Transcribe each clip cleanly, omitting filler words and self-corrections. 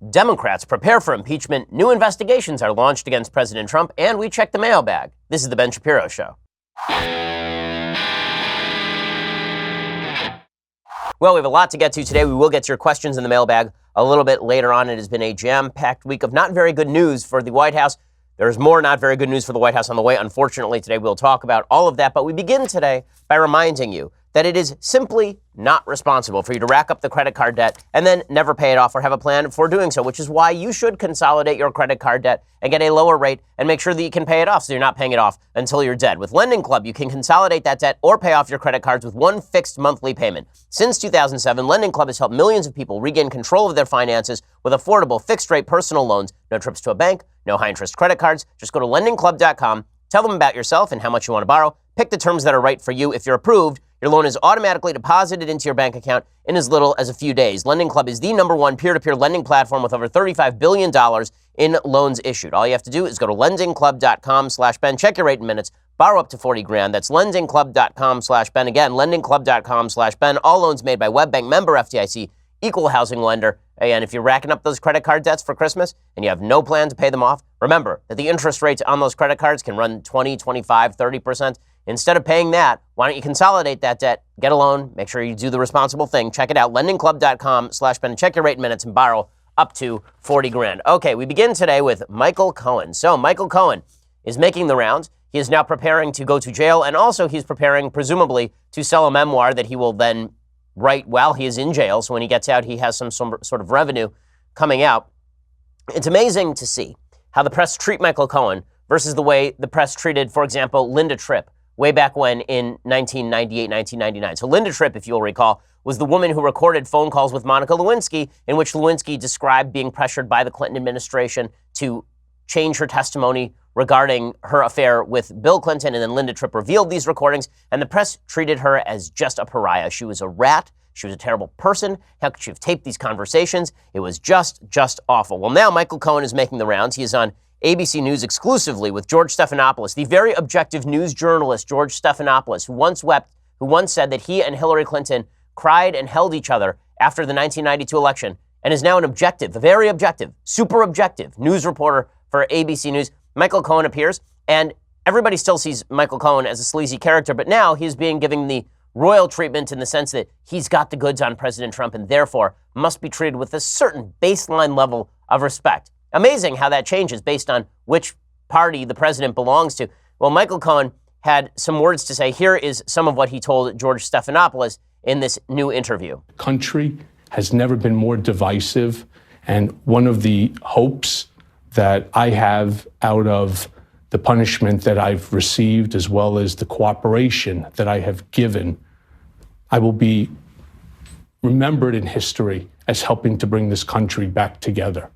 Democrats prepare for impeachment, new investigations are launched against President Trump, and we check the mailbag. This is the Ben Shapiro Show. Well, we have a lot to get to today. We will get to your questions in the mailbag a little bit later on. It has been a jam-packed week of not very good news for the White House. There's more not very good news for the White House on the way. Unfortunately, today we'll talk about all of that. But we begin today by reminding you that it is simply not responsible for you to rack up the credit card debt and then never pay it off or have a plan for doing so, which is why you should consolidate your credit card debt and get a lower rate and make sure that you can pay it off so you're not paying it off until you're dead. With Lending Club, you can consolidate that debt or pay off your credit cards with one fixed monthly payment. Since 2007, Lending Club has helped millions of people regain control of their finances with affordable fixed-rate personal loans. No trips to a bank, no high-interest credit cards. Just go to lendingclub.com, tell them about yourself and how much you want to borrow, pick the terms that are right for you. If you're approved, your loan is automatically deposited into your bank account in as little as a few days. Lending Club is the #1 peer-to-peer lending platform with over $35 billion in loans issued. All you have to do is go to lendingclub.com/Ben. Check your rate in minutes. Borrow up to $40,000. That's lendingclub.com/Ben. Again, lendingclub.com/Ben. All loans made by WebBank, member FDIC, equal housing lender. And if you're racking up those credit card debts for Christmas and you have no plan to pay them off, remember that the interest rates on those credit cards can run 20, 25, 30%. Instead of paying that, why don't you consolidate that debt, get a loan, make sure you do the responsible thing. Check it out, lendingclub.com/Ben. Check your rate in minutes and borrow up to $40,000. Okay, we begin today with Michael Cohen. So Michael Cohen is making the rounds. He is now preparing to go to jail, and also he's preparing, presumably, to sell a memoir that he will then write while he is in jail. So when he gets out, he has some sort of revenue coming out. It's amazing to see how the press treat Michael Cohen versus the way the press treated, for example, Linda Tripp way back when in 1998, 1999. So Linda Tripp, if you'll recall, was the woman who recorded phone calls with Monica Lewinsky in which Lewinsky described being pressured by the Clinton administration to change her testimony regarding her affair with Bill Clinton, and then Linda Tripp revealed these recordings, and the press treated her as just a pariah. She was a rat. She was a terrible person. How could she have taped these conversations? It was just awful. Well, now Michael Cohen is making the rounds. He is on ABC News exclusively with George Stephanopoulos, the very objective news journalist George Stephanopoulos, who once said that he and Hillary Clinton cried and held each other after the 1992 election, and is now an objective, a very objective, super objective news reporter for ABC News. Michael Cohen appears, and everybody still sees Michael Cohen as a sleazy character, but now he's being given the royal treatment in the sense that he's got the goods on President Trump and therefore must be treated with a certain baseline level of respect. Amazing how that changes based on which party the president belongs to. Well, Michael Cohen had some words to say. Here is some of what he told George Stephanopoulos in this new interview. Country has never been more divisive, and one of the hopes that I have out of the punishment that I've received, as well as the cooperation that I have given, I will be remembered in history as helping to bring this country back together.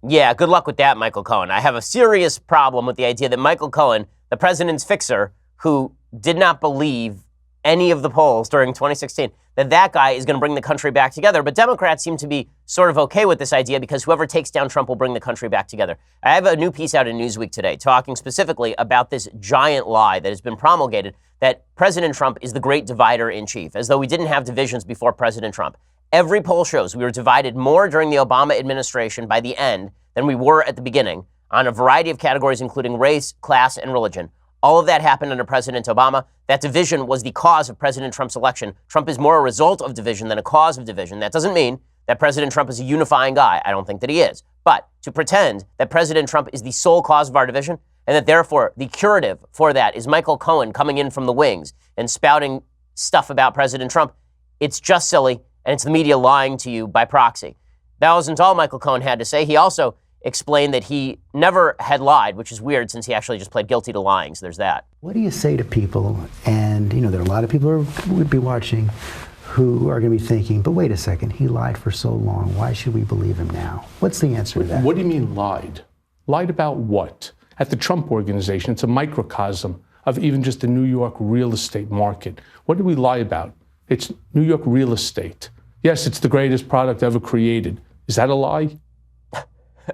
Yeah, good luck with that, Michael Cohen. I have a serious problem with the idea that Michael Cohen, the president's fixer, who did not believe any of the polls during 2016, that guy is going to bring the country back together. But Democrats seem to be sort of okay with this idea because whoever takes down Trump will bring the country back together. I have a new piece out in Newsweek today talking specifically about this giant lie that has been promulgated that President Trump is the great divider in chief, as though we didn't have divisions before President Trump. Every poll shows we were divided more during the Obama administration by the end than we were at the beginning on a variety of categories, including race, class, and religion. All of that happened under President Obama. That division was the cause of President Trump's election. Trump is more a result of division than a cause of division. That doesn't mean that President Trump is a unifying guy. I don't think that he is. But to pretend that President Trump is the sole cause of our division and that therefore the curative for that is Michael Cohen coming in from the wings and spouting stuff about President Trump, it's just silly, and it's the media lying to you by proxy. That wasn't all Michael Cohen had to say. He also explained that he never had lied, which is weird since he actually just pled guilty to lying. So there's that. What do you say to people? And, there are a lot of people who would be watching who are going to be thinking, but wait a second, he lied for so long. Why should we believe him now? What's the answer to that? What do you mean lied? Lied about what? At the Trump Organization, it's a microcosm of even just the New York real estate market. What did we lie about? It's New York real estate. Yes, it's the greatest product ever created. Is that a lie?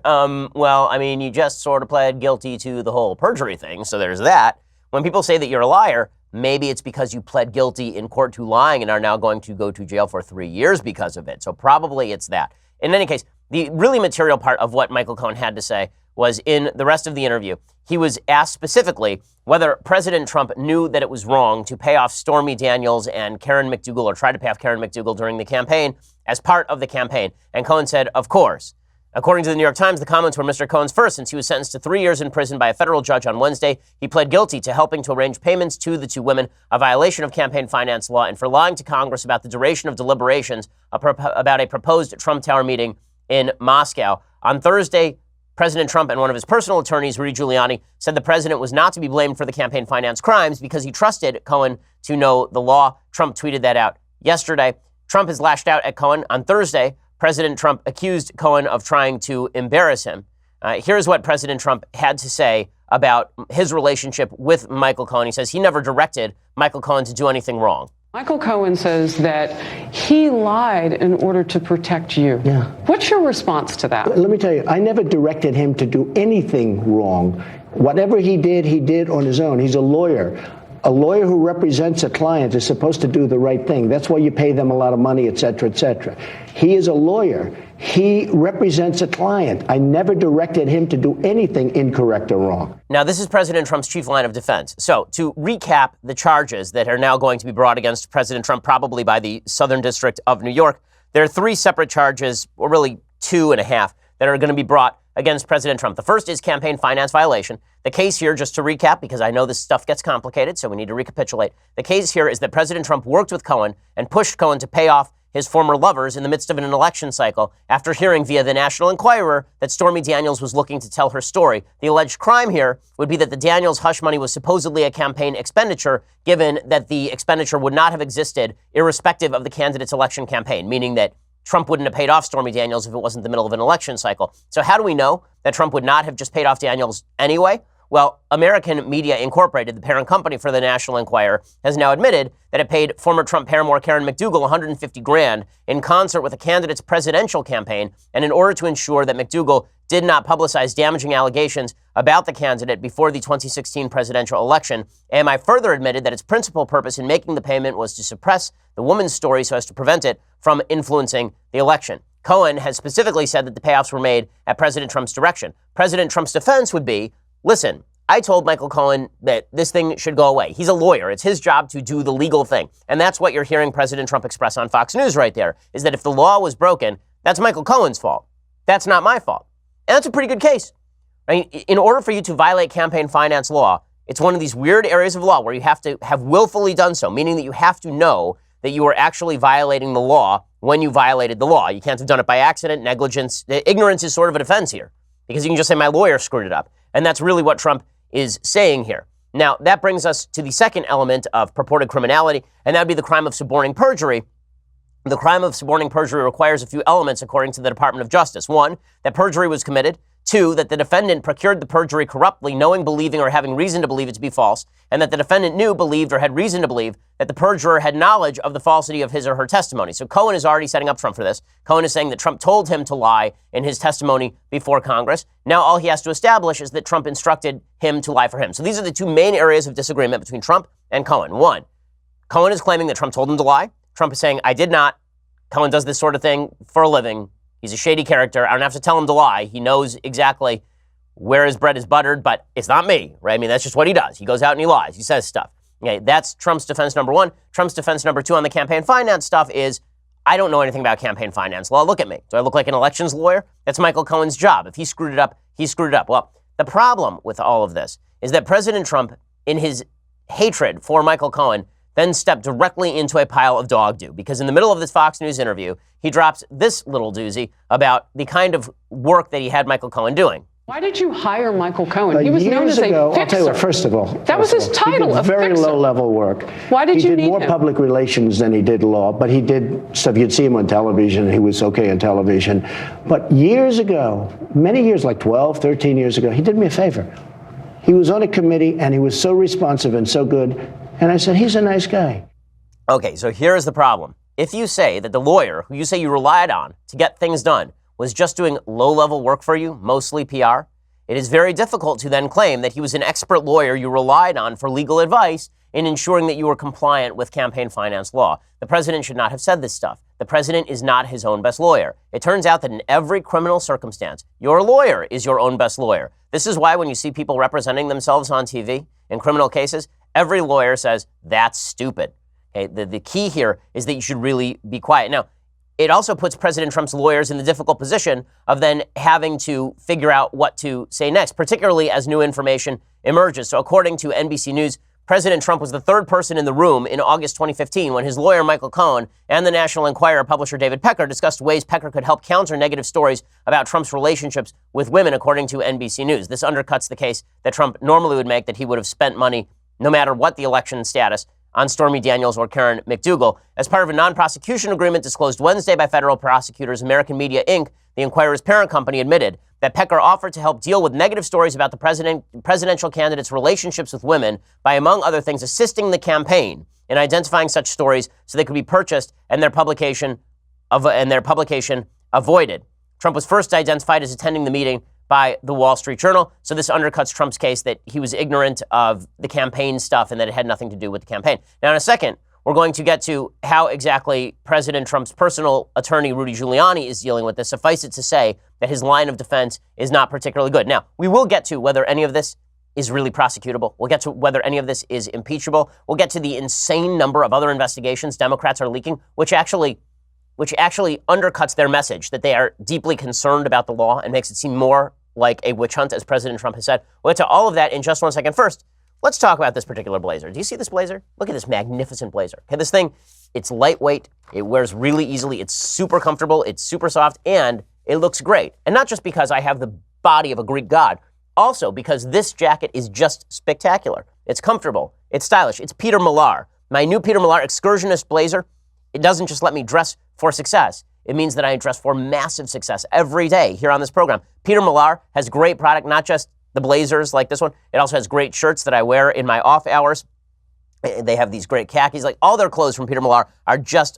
Well, I mean, you just sort of pled guilty to the whole perjury thing, so there's that. When people say that you're a liar, maybe it's because you pled guilty in court to lying and are now going to go to jail for 3 years because of it. So probably it's that. In any case, The really material part of what Michael Cohen had to say was in the rest of the interview. He was asked specifically whether President Trump knew that it was wrong to pay off Stormy Daniels and Karen McDougal, or try to pay off Karen McDougal during the campaign as part of the campaign. And Cohen said, of course. According to the New York Times, the comments were Mr. Cohen's first since he was sentenced to 3 years in prison by a federal judge on Wednesday. He pled guilty to helping to arrange payments to the two women, a violation of campaign finance law, and for lying to Congress about the duration of deliberations about a proposed Trump Tower meeting in Moscow. On Thursday, President Trump and one of his personal attorneys, Rudy Giuliani, said the president was not to be blamed for the campaign finance crimes because he trusted Cohen to know the law. Trump tweeted that out yesterday. Trump has lashed out at Cohen. On Thursday, President Trump accused Cohen of trying to embarrass him. Here's what President Trump had to say about his relationship with Michael Cohen. He says he never directed Michael Cohen to do anything wrong. Michael Cohen says that he lied in order to protect you. Yeah. What's your response to that? Let me tell you, I never directed him to do anything wrong. Whatever he did on his own. He's a lawyer. A lawyer who represents a client is supposed to do the right thing. That's why you pay them a lot of money, et cetera, et cetera. He is a lawyer. He represents a client. I never directed him to do anything incorrect or wrong. Now, this is President Trump's chief line of defense. So to recap the charges that are now going to be brought against President Trump, probably by the Southern District of New York, there are three separate charges, or really 2.5, that are going to be brought against President Trump. The first is campaign finance violation. The case here, just to recap, because I know this stuff gets complicated, so we need to recapitulate. The case here is that President Trump worked with Cohen and pushed Cohen to pay off his former lovers in the midst of an election cycle after hearing via the National Enquirer that Stormy Daniels was looking to tell her story. The alleged crime here would be that the Daniels hush money was supposedly a campaign expenditure, given that the expenditure would not have existed irrespective of the candidate's election campaign, meaning that Trump wouldn't have paid off Stormy Daniels if it wasn't the middle of an election cycle. So how do we know that Trump would not have just paid off Daniels anyway? Well, American Media Incorporated, the parent company for the National Enquirer, has now admitted that it paid former Trump paramour Karen McDougal $150,000 in concert with a candidate's presidential campaign, and in order to ensure that McDougal did not publicize damaging allegations about the candidate before the 2016 presidential election. AMI further admitted that its principal purpose in making the payment was to suppress the woman's story so as to prevent it from influencing the election. Cohen has specifically said that the payoffs were made at President Trump's direction. President Trump's defense would be, listen, I told Michael Cohen that this thing should go away. He's a lawyer. It's his job to do the legal thing. And that's what you're hearing President Trump express on Fox News right there, is that if the law was broken, that's Michael Cohen's fault. That's not my fault. And that's a pretty good case. Right? In order for you to violate campaign finance law, it's one of these weird areas of law where you have to have willfully done so, meaning that you have to know that you are actually violating the law when you violated the law. You can't have done it by accident, negligence. Ignorance is sort of a defense here, because you can just say my lawyer screwed it up. And that's really what Trump is saying here. Now, that brings us to the second element of purported criminality, and that would be the crime of suborning perjury. The crime of suborning perjury requires a few elements, according to the Department of Justice. One, that perjury was committed. Two, that the defendant procured the perjury corruptly, knowing, believing, or having reason to believe it to be false, and that the defendant knew, believed, or had reason to believe that the perjurer had knowledge of the falsity of his or her testimony. So Cohen is already setting up Trump for this. Cohen is saying that Trump told him to lie in his testimony before Congress. Now all he has to establish is that Trump instructed him to lie for him. So these are the two main areas of disagreement between Trump and Cohen. One, Cohen is claiming that Trump told him to lie. Trump is saying, I did not. Cohen does this sort of thing for a living. He's a shady character. I don't have to tell him to lie. He knows exactly where his bread is buttered, but it's not me, right? I mean, that's just what he does. He goes out and he lies. He says stuff. Okay, that's Trump's defense number one. Trump's defense number two on the campaign finance stuff is, I don't know anything about campaign finance law. Look at me. Do I look like an elections lawyer? That's Michael Cohen's job. If he screwed it up, he screwed it up. Well, the problem with all of this is that President Trump, in his hatred for Michael Cohen, then stepped directly into a pile of dog doo, because in the middle of this Fox News interview, he drops this little doozy about the kind of work that he had Michael Cohen doing. Why did you hire Michael Cohen? He was known as a fixer. I'll tell you what, first of all. That was his title, a very fixer. low-level work. Why did you need him? He did more public relations than he did law, but he did stuff. You'd see him on television. He was okay on television. But years ago, many years, like 12, 13 years ago, he did me a favor. He was on a committee, and he was so responsive and so good. And I said, he's a nice guy. Okay, so here's the problem. If you say that the lawyer who you say you relied on to get things done was just doing low-level work for you, mostly PR, it is very difficult to then claim that he was an expert lawyer you relied on for legal advice in ensuring that you were compliant with campaign finance law. The president should not have said this stuff. the president is not his own best lawyer. It turns out that in every criminal circumstance, your lawyer is your own best lawyer. This is why when you see people representing themselves on TV in criminal cases, every lawyer says, that's stupid. Okay, the key here is that you should really be quiet. Now, it also puts President Trump's lawyers in the difficult position of then having to figure out what to say next, particularly as new information emerges. So according to NBC News, President Trump was the third person in the room in August 2015 when his lawyer, Michael Cohen, and the National Enquirer publisher David Pecker discussed ways Pecker could help counter negative stories about Trump's relationships with women, according to NBC News. This undercuts the case that Trump normally would make that he would have spent money, no matter what the election status, on Stormy Daniels or Karen McDougal. As part of a non-prosecution agreement disclosed Wednesday by federal prosecutors, American Media Inc., the Enquirer's parent company, admitted that Pecker offered to help deal with negative stories about the presidential candidate's relationships with women by, among other things, assisting the campaign in identifying such stories so they could be purchased and their publication avoided. Trump was first identified as attending the meeting by the Wall Street Journal. So this undercuts Trump's case that he was ignorant of the campaign stuff and that it had nothing to do with the campaign. Now, in a second, we're going to get to how exactly President Trump's personal attorney, Rudy Giuliani, is dealing with this. Suffice it to say that his line of defense is not particularly good. Now, we will get to whether any of this is really prosecutable. We'll get to whether any of this is impeachable. We'll get to the insane number of other investigations Democrats are leaking, which actually undercuts their message that they are deeply concerned about the law and makes it seem more like a witch hunt, as President Trump has said. We'll get to all of that in just 1 second. First, let's talk about this particular blazer. Do you see this blazer? Look at this magnificent blazer. Okay, this thing, it's lightweight. It wears really easily. It's super comfortable. It's super soft, and it looks great. And not just because I have the body of a Greek god, also because this jacket is just spectacular. It's comfortable. It's stylish. It's Peter Millar. My new Peter Millar excursionist blazer. It doesn't just let me dress for success. It means that I dress for massive success every day here on this program. Peter Millar has great product, not just the blazers like this one. It also has great shirts that I wear in my off hours. They have these great khakis. Like, all their clothes from Peter Millar are just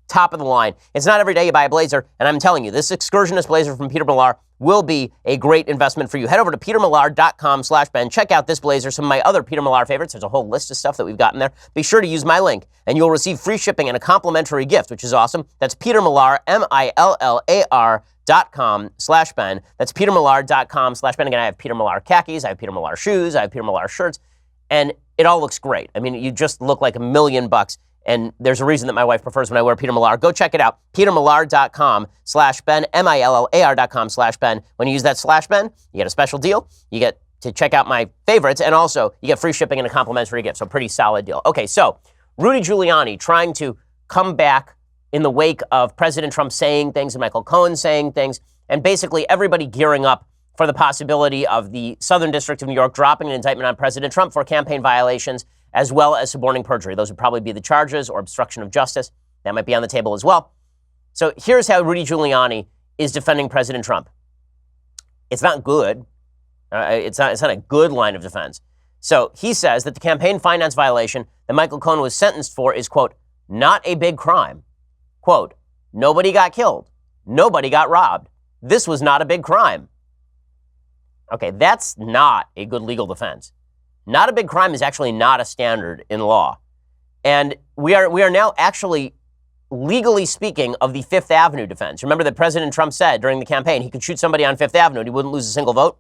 top of the line. It's not every day you buy a blazer, and I'm telling you, this excursionist blazer from Peter Millar will be a great investment for you. Head over to petermillar.com/Ben. Check out this blazer, some of my other Peter Millar favorites. There's a whole list of stuff that we've got in there. Be sure to use my link, and you'll receive free shipping and a complimentary gift, which is awesome. That's petermillar, MILLAR.com/Ben. That's petermillar.com/Ben. Again, I have Peter Millar khakis, I have Peter Millar shoes, I have Peter Millar shirts, and it all looks great. I mean, you just look like $1 million. And there's a reason that my wife prefers when I wear Peter Millar. Go check it out. petermillar.com/Ben, MILLAR.com/Ben. When you use that /Ben, you get a special deal. You get to check out my favorites, and also you get free shipping and a complimentary gift. So pretty solid deal. Okay, so Rudy Giuliani trying to come back in the wake of President Trump saying things and Michael Cohen saying things, and basically everybody gearing up for the possibility of the Southern District of New York dropping an indictment on President Trump for campaign violations, as well as suborning perjury. Those would probably be the charges, or obstruction of justice. That might be on the table as well. So here's how Rudy Giuliani is defending President Trump. It's not good. It's not a good line of defense. So he says that the campaign finance violation that Michael Cohen was sentenced for is, quote, not a big crime. Quote, nobody got killed. Nobody got robbed. This was not a big crime. Okay, that's not a good legal defense. Not a big crime is actually not a standard in law. And we are now actually, legally speaking, of the Fifth Avenue defense. Remember that President Trump said during the campaign he could shoot somebody on Fifth Avenue and he wouldn't lose a single vote?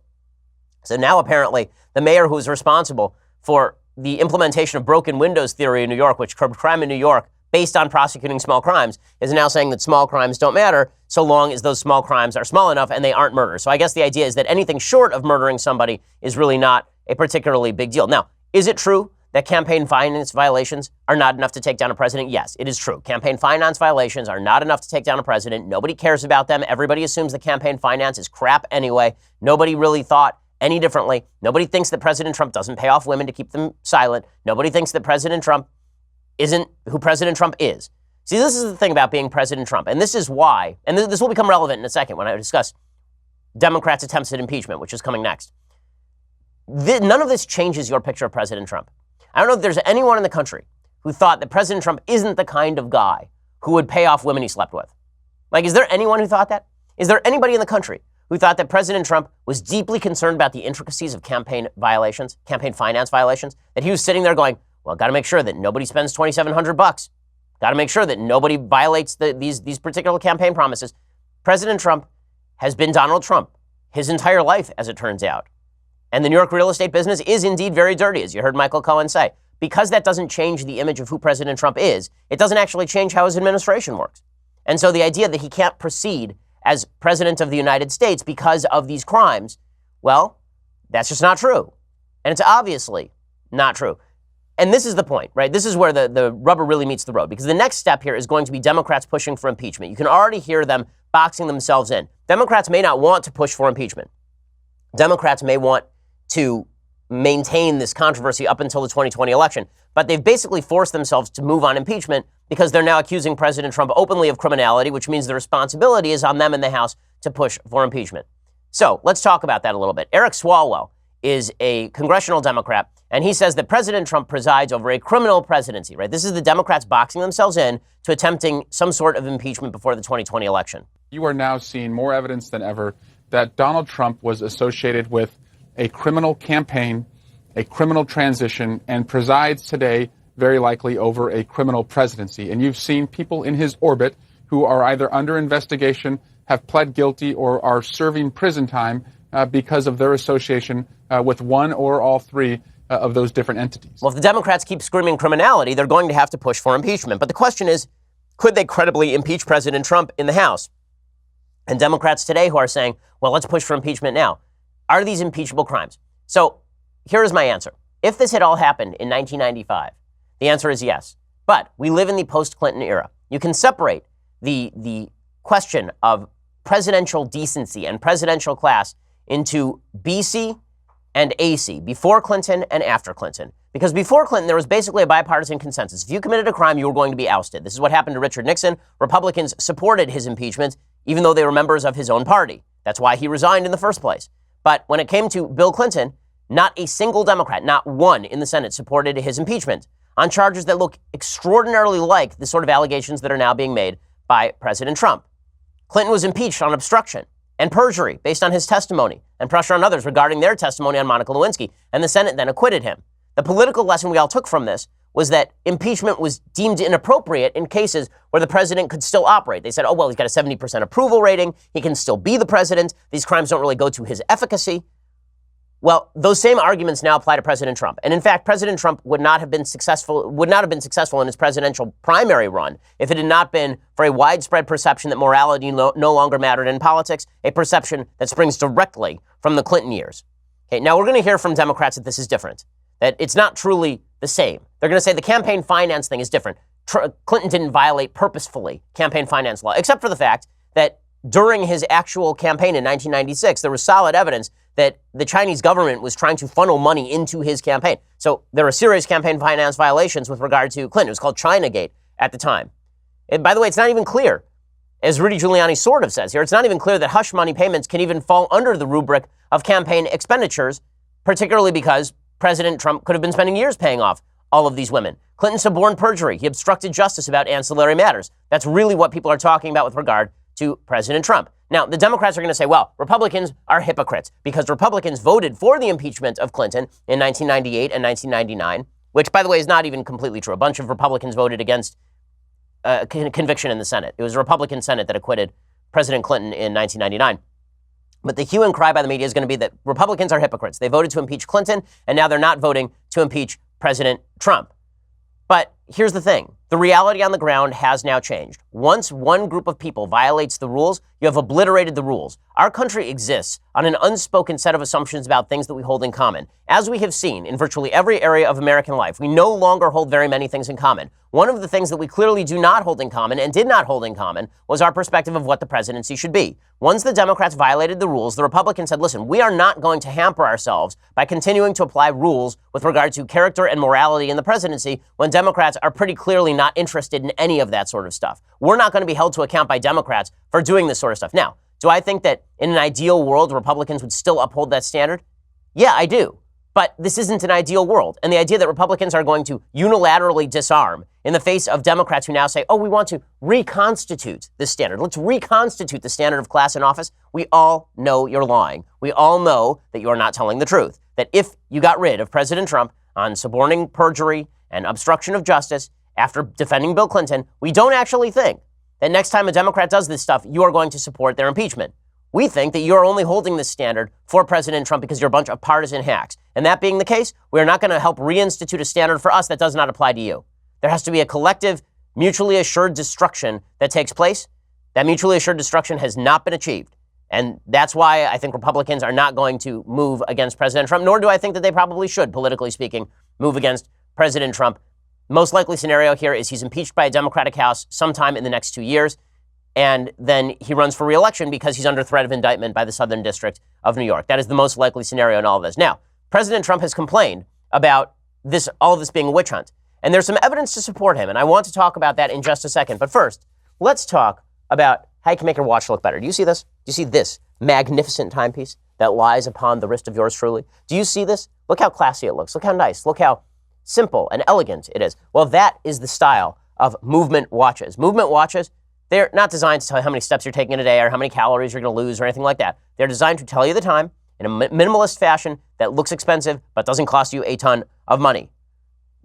So now apparently the mayor who is responsible for the implementation of broken windows theory in New York, which curbed crime in New York based on prosecuting small crimes, is now saying that small crimes don't matter so long as those small crimes are small enough and they aren't murder. So I guess the idea is that anything short of murdering somebody is really not a particularly big deal. Now, is it true that campaign finance violations are not enough to take down a president? Yes, it is true. Campaign finance violations are not enough to take down a president. Nobody cares about them. Everybody assumes that campaign finance is crap anyway. Nobody really thought any differently. Nobody thinks that President Trump doesn't pay off women to keep them silent. Nobody thinks that President Trump isn't who President Trump is. See, this is the thing about being President Trump, and this is why, and this will become relevant in a second when I discuss Democrats' attempts at impeachment, which is coming next. None of this changes your picture of President Trump. I don't know if there's anyone in the country who thought that President Trump isn't the kind of guy who would pay off women he slept with. Like, is there anyone who thought that? Is there anybody in the country who thought that President Trump was deeply concerned about the intricacies of campaign violations, campaign finance violations, that he was sitting there going, well, got to make sure that nobody spends $2,700 Got to make sure that nobody violates these particular campaign promises. President Trump has been Donald Trump his entire life, as it turns out. And the New York real estate business is indeed very dirty, as you heard Michael Cohen say. Because that doesn't change the image of who President Trump is, it doesn't actually change how his administration works. And so the idea that he can't proceed as president of the United States because of these crimes, well, that's just not true. And it's obviously not true. And this is the point, right? This is where the rubber really meets the road, because the next step here is going to be Democrats pushing for impeachment. You can already hear them boxing themselves in. Democrats may not want to push for impeachment. Democrats may want to maintain this controversy up until the 2020 election, but they've basically forced themselves to move on impeachment because they're now accusing President Trump openly of criminality, which means the responsibility is on them in the House to push for impeachment. So let's talk about that a little bit. Eric Swalwell is a congressional Democrat, and he says that President Trump presides over a criminal presidency, right? This is the Democrats boxing themselves in to attempting some sort of impeachment before the 2020 election. You are now seeing more evidence than ever that Donald Trump was associated with a criminal campaign, a criminal transition, and presides today very likely over a criminal presidency. And you've seen people in his orbit who are either under investigation, have pled guilty, or are serving prison time because of their association with one or all three of those different entities. Well, if the Democrats keep screaming criminality, they're going to have to push for impeachment. But the question is, could they credibly impeach President Trump in the House? And Democrats today who are saying, well, let's push for impeachment now. Are these impeachable crimes? So here is my answer. If this had all happened in 1995, the answer is yes. But we live in the post-Clinton era. You can separate the question of presidential decency and presidential class into BC and AC, before Clinton and after Clinton. Because before Clinton, there was basically a bipartisan consensus. If you committed a crime, you were going to be ousted. This is what happened to Richard Nixon. Republicans supported his impeachment, even though they were members of his own party. That's why he resigned in the first place. But when it came to Bill Clinton, not a single Democrat, not one in the Senate, supported his impeachment on charges that look extraordinarily like the sort of allegations that are now being made by President Trump. Clinton was impeached on obstruction and perjury based on his testimony and pressure on others regarding their testimony on Monica Lewinsky, and the Senate then acquitted him. The political lesson we all took from this was that impeachment was deemed inappropriate in cases where the president could still operate. They said, oh, well, he's got a 70% approval rating. He can still be the president. These crimes don't really go to his efficacy. Well, those same arguments now apply to President Trump. And in fact, President Trump would not have been successful in his presidential primary run if it had not been for a widespread perception that morality no longer mattered in politics, a perception that springs directly from the Clinton years. Okay, now we're going to hear from Democrats that this is different, that it's not truly the same. They're going to say the campaign finance thing is different. Clinton didn't violate purposefully campaign finance law, except for the fact that during his actual campaign in 1996, there was solid evidence that the Chinese government was trying to funnel money into his campaign. So there were serious campaign finance violations with regard to Clinton. It was called Chinagate at the time. And by the way, it's not even clear, as Rudy Giuliani sort of says here, it's not even clear that hush money payments can even fall under the rubric of campaign expenditures, particularly because President Trump could have been spending years paying off all of these women. Clinton suborned perjury. He obstructed justice about ancillary matters. That's really what people are talking about with regard to President Trump. Now, the Democrats are going to say, well, Republicans are hypocrites because Republicans voted for the impeachment of Clinton in 1998 and 1999, which, by the way, is not even completely true. A bunch of Republicans voted against conviction in the Senate. It was a Republican Senate that acquitted President Clinton in 1999. But the hue and cry by the media is going to be that Republicans are hypocrites. They voted to impeach Clinton, and now they're not voting to impeach President Trump. But here's the thing. The reality on the ground has now changed. Once one group of people violates the rules, you have obliterated the rules. Our country exists on an unspoken set of assumptions about things that we hold in common. As we have seen in virtually every area of American life, we no longer hold very many things in common. One of the things that we clearly do not hold in common and did not hold in common was our perspective of what the presidency should be. Once the Democrats violated the rules, the Republicans said, listen, we are not going to hamper ourselves by continuing to apply rules with regard to character and morality in the presidency when Democrats are pretty clearly not interested in any of that sort of stuff. We're not going to be held to account by Democrats for doing this sort of stuff. Now, do I think that in an ideal world, Republicans would still uphold that standard? Yeah, I do. But this isn't an ideal world. And the idea that Republicans are going to unilaterally disarm in the face of Democrats who now say, oh, we want to reconstitute this standard. Let's reconstitute the standard of class in office. We all know you're lying. We all know that you're not telling the truth. That if you got rid of President Trump on suborning perjury and obstruction of justice, after defending Bill Clinton, we don't actually think that next time a Democrat does this stuff, you are going to support their impeachment. We think that you're only holding this standard for President Trump because you're a bunch of partisan hacks. And that being the case, we're not going to help reinstitute a standard for us that does not apply to you. There has to be a collective, mutually assured destruction that takes place. That mutually assured destruction has not been achieved. And that's why I think Republicans are not going to move against President Trump, nor do I think that they probably should, politically speaking, move against President Trump. Most likely scenario here is he's impeached by a Democratic House sometime in the next 2 years, and then he runs for re-election because he's under threat of indictment by the Southern District of New York. That is the most likely scenario in all of this. Now, President Trump has complained about all of this being a witch hunt, and there's some evidence to support him, and I want to talk about that in just a second. But first, let's talk about how you can make your watch look better. Do you see this? Do you see this magnificent timepiece that lies upon the wrist of yours truly? Do you see this? Look how classy it looks. Look how nice. Look how simple and elegant it is. Well, that is the style of movement watches. Movement watches, they're not designed to tell you how many steps you're taking in a day or how many calories you're going to lose or anything like that. They're designed to tell you the time in a minimalist fashion that looks expensive but doesn't cost you a ton of money.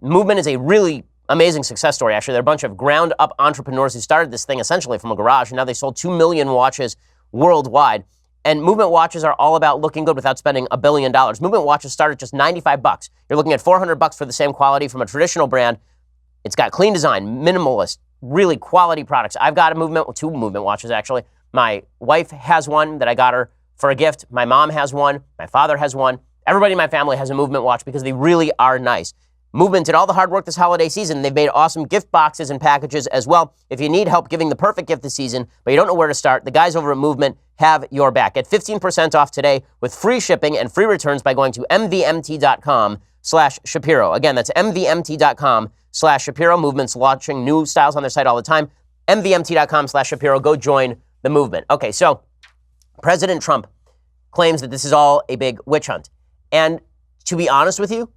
Movement is a really amazing success story, actually. They're a bunch of ground-up entrepreneurs who started this thing essentially from a garage, and now they sold 2 million watches worldwide. And Movement watches are all about looking good without spending $1 billion. Movement watches start at just $95. You're looking at $400 for the same quality from a traditional brand. It's got clean design, minimalist, really quality products. I've got two Movement watches, actually. My wife has one that I got her for a gift. My mom has one. My father has one. Everybody in my family has a Movement watch because they really are nice. Movement did all the hard work this holiday season. They've made awesome gift boxes and packages as well. If you need help giving the perfect gift this season, but you don't know where to start, the guys over at Movement have your back. Get 15% off today with free shipping and free returns by going to mvmt.com/Shapiro. Again, that's mvmt.com/Shapiro. Movement's launching new styles on their site all the time. mvmt.com/Shapiro. Go join the movement. Okay, so President Trump claims that this is all a big witch hunt. And to be honest with you,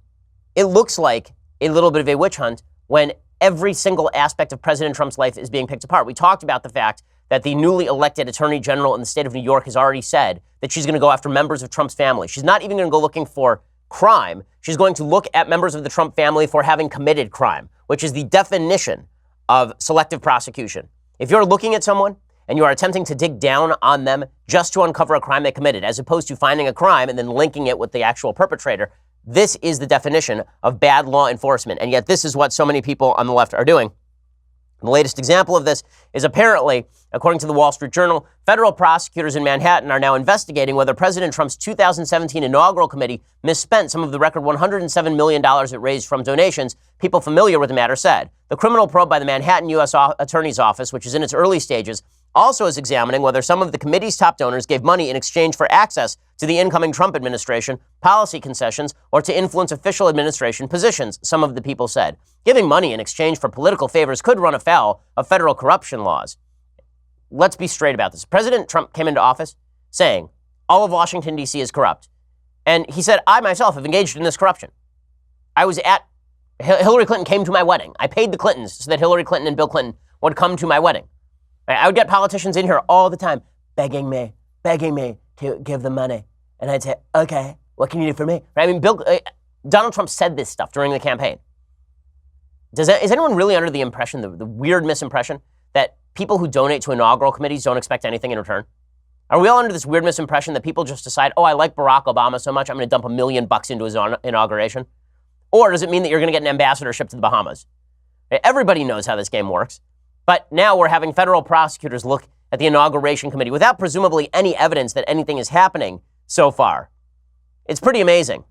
it looks like a little bit of a witch hunt when every single aspect of President Trump's life is being picked apart. We talked about the fact that the newly elected Attorney General in the state of New York has already said that she's going to go after members of Trump's family. She's not even going to go looking for crime. She's going to look at members of the Trump family for having committed crime, which is the definition of selective prosecution. If you're looking at someone and you are attempting to dig down on them just to uncover a crime they committed, as opposed to finding a crime and then linking it with the actual perpetrator, this is the definition of bad law enforcement. And yet this is what so many people on the left are doing. The latest example of this is apparently, according to the Wall Street Journal, federal prosecutors in Manhattan are now investigating whether President Trump's 2017 inaugural committee misspent some of the record $107 million it raised from donations, people familiar with the matter said. The criminal probe by the Manhattan U.S. Attorney's Office, which is in its early stages, also is examining whether some of the committee's top donors gave money in exchange for access to the incoming Trump administration, policy concessions, or to influence official administration positions, some of the people said. Giving money in exchange for political favors could run afoul of federal corruption laws. Let's be straight about this. President Trump came into office saying all of Washington, D.C. is corrupt. And he said, I myself have engaged in this corruption. Hillary Clinton came to my wedding. I paid the Clintons so that Hillary Clinton and Bill Clinton would come to my wedding. I would get politicians in here all the time begging me to give them money. And I'd say, okay, what can you do for me? Right? I mean, Donald Trump said this stuff during the campaign. Is anyone really under the impression, the weird misimpression, that people who donate to inaugural committees don't expect anything in return? Are we all under this weird misimpression that people just decide, oh, I like Barack Obama so much, I'm going to dump $1 million into his inauguration? Or does it mean that you're going to get an ambassadorship to the Bahamas? Everybody knows how this game works. But now we're having federal prosecutors look at the inauguration committee without presumably any evidence that anything is happening so far. It's pretty amazing.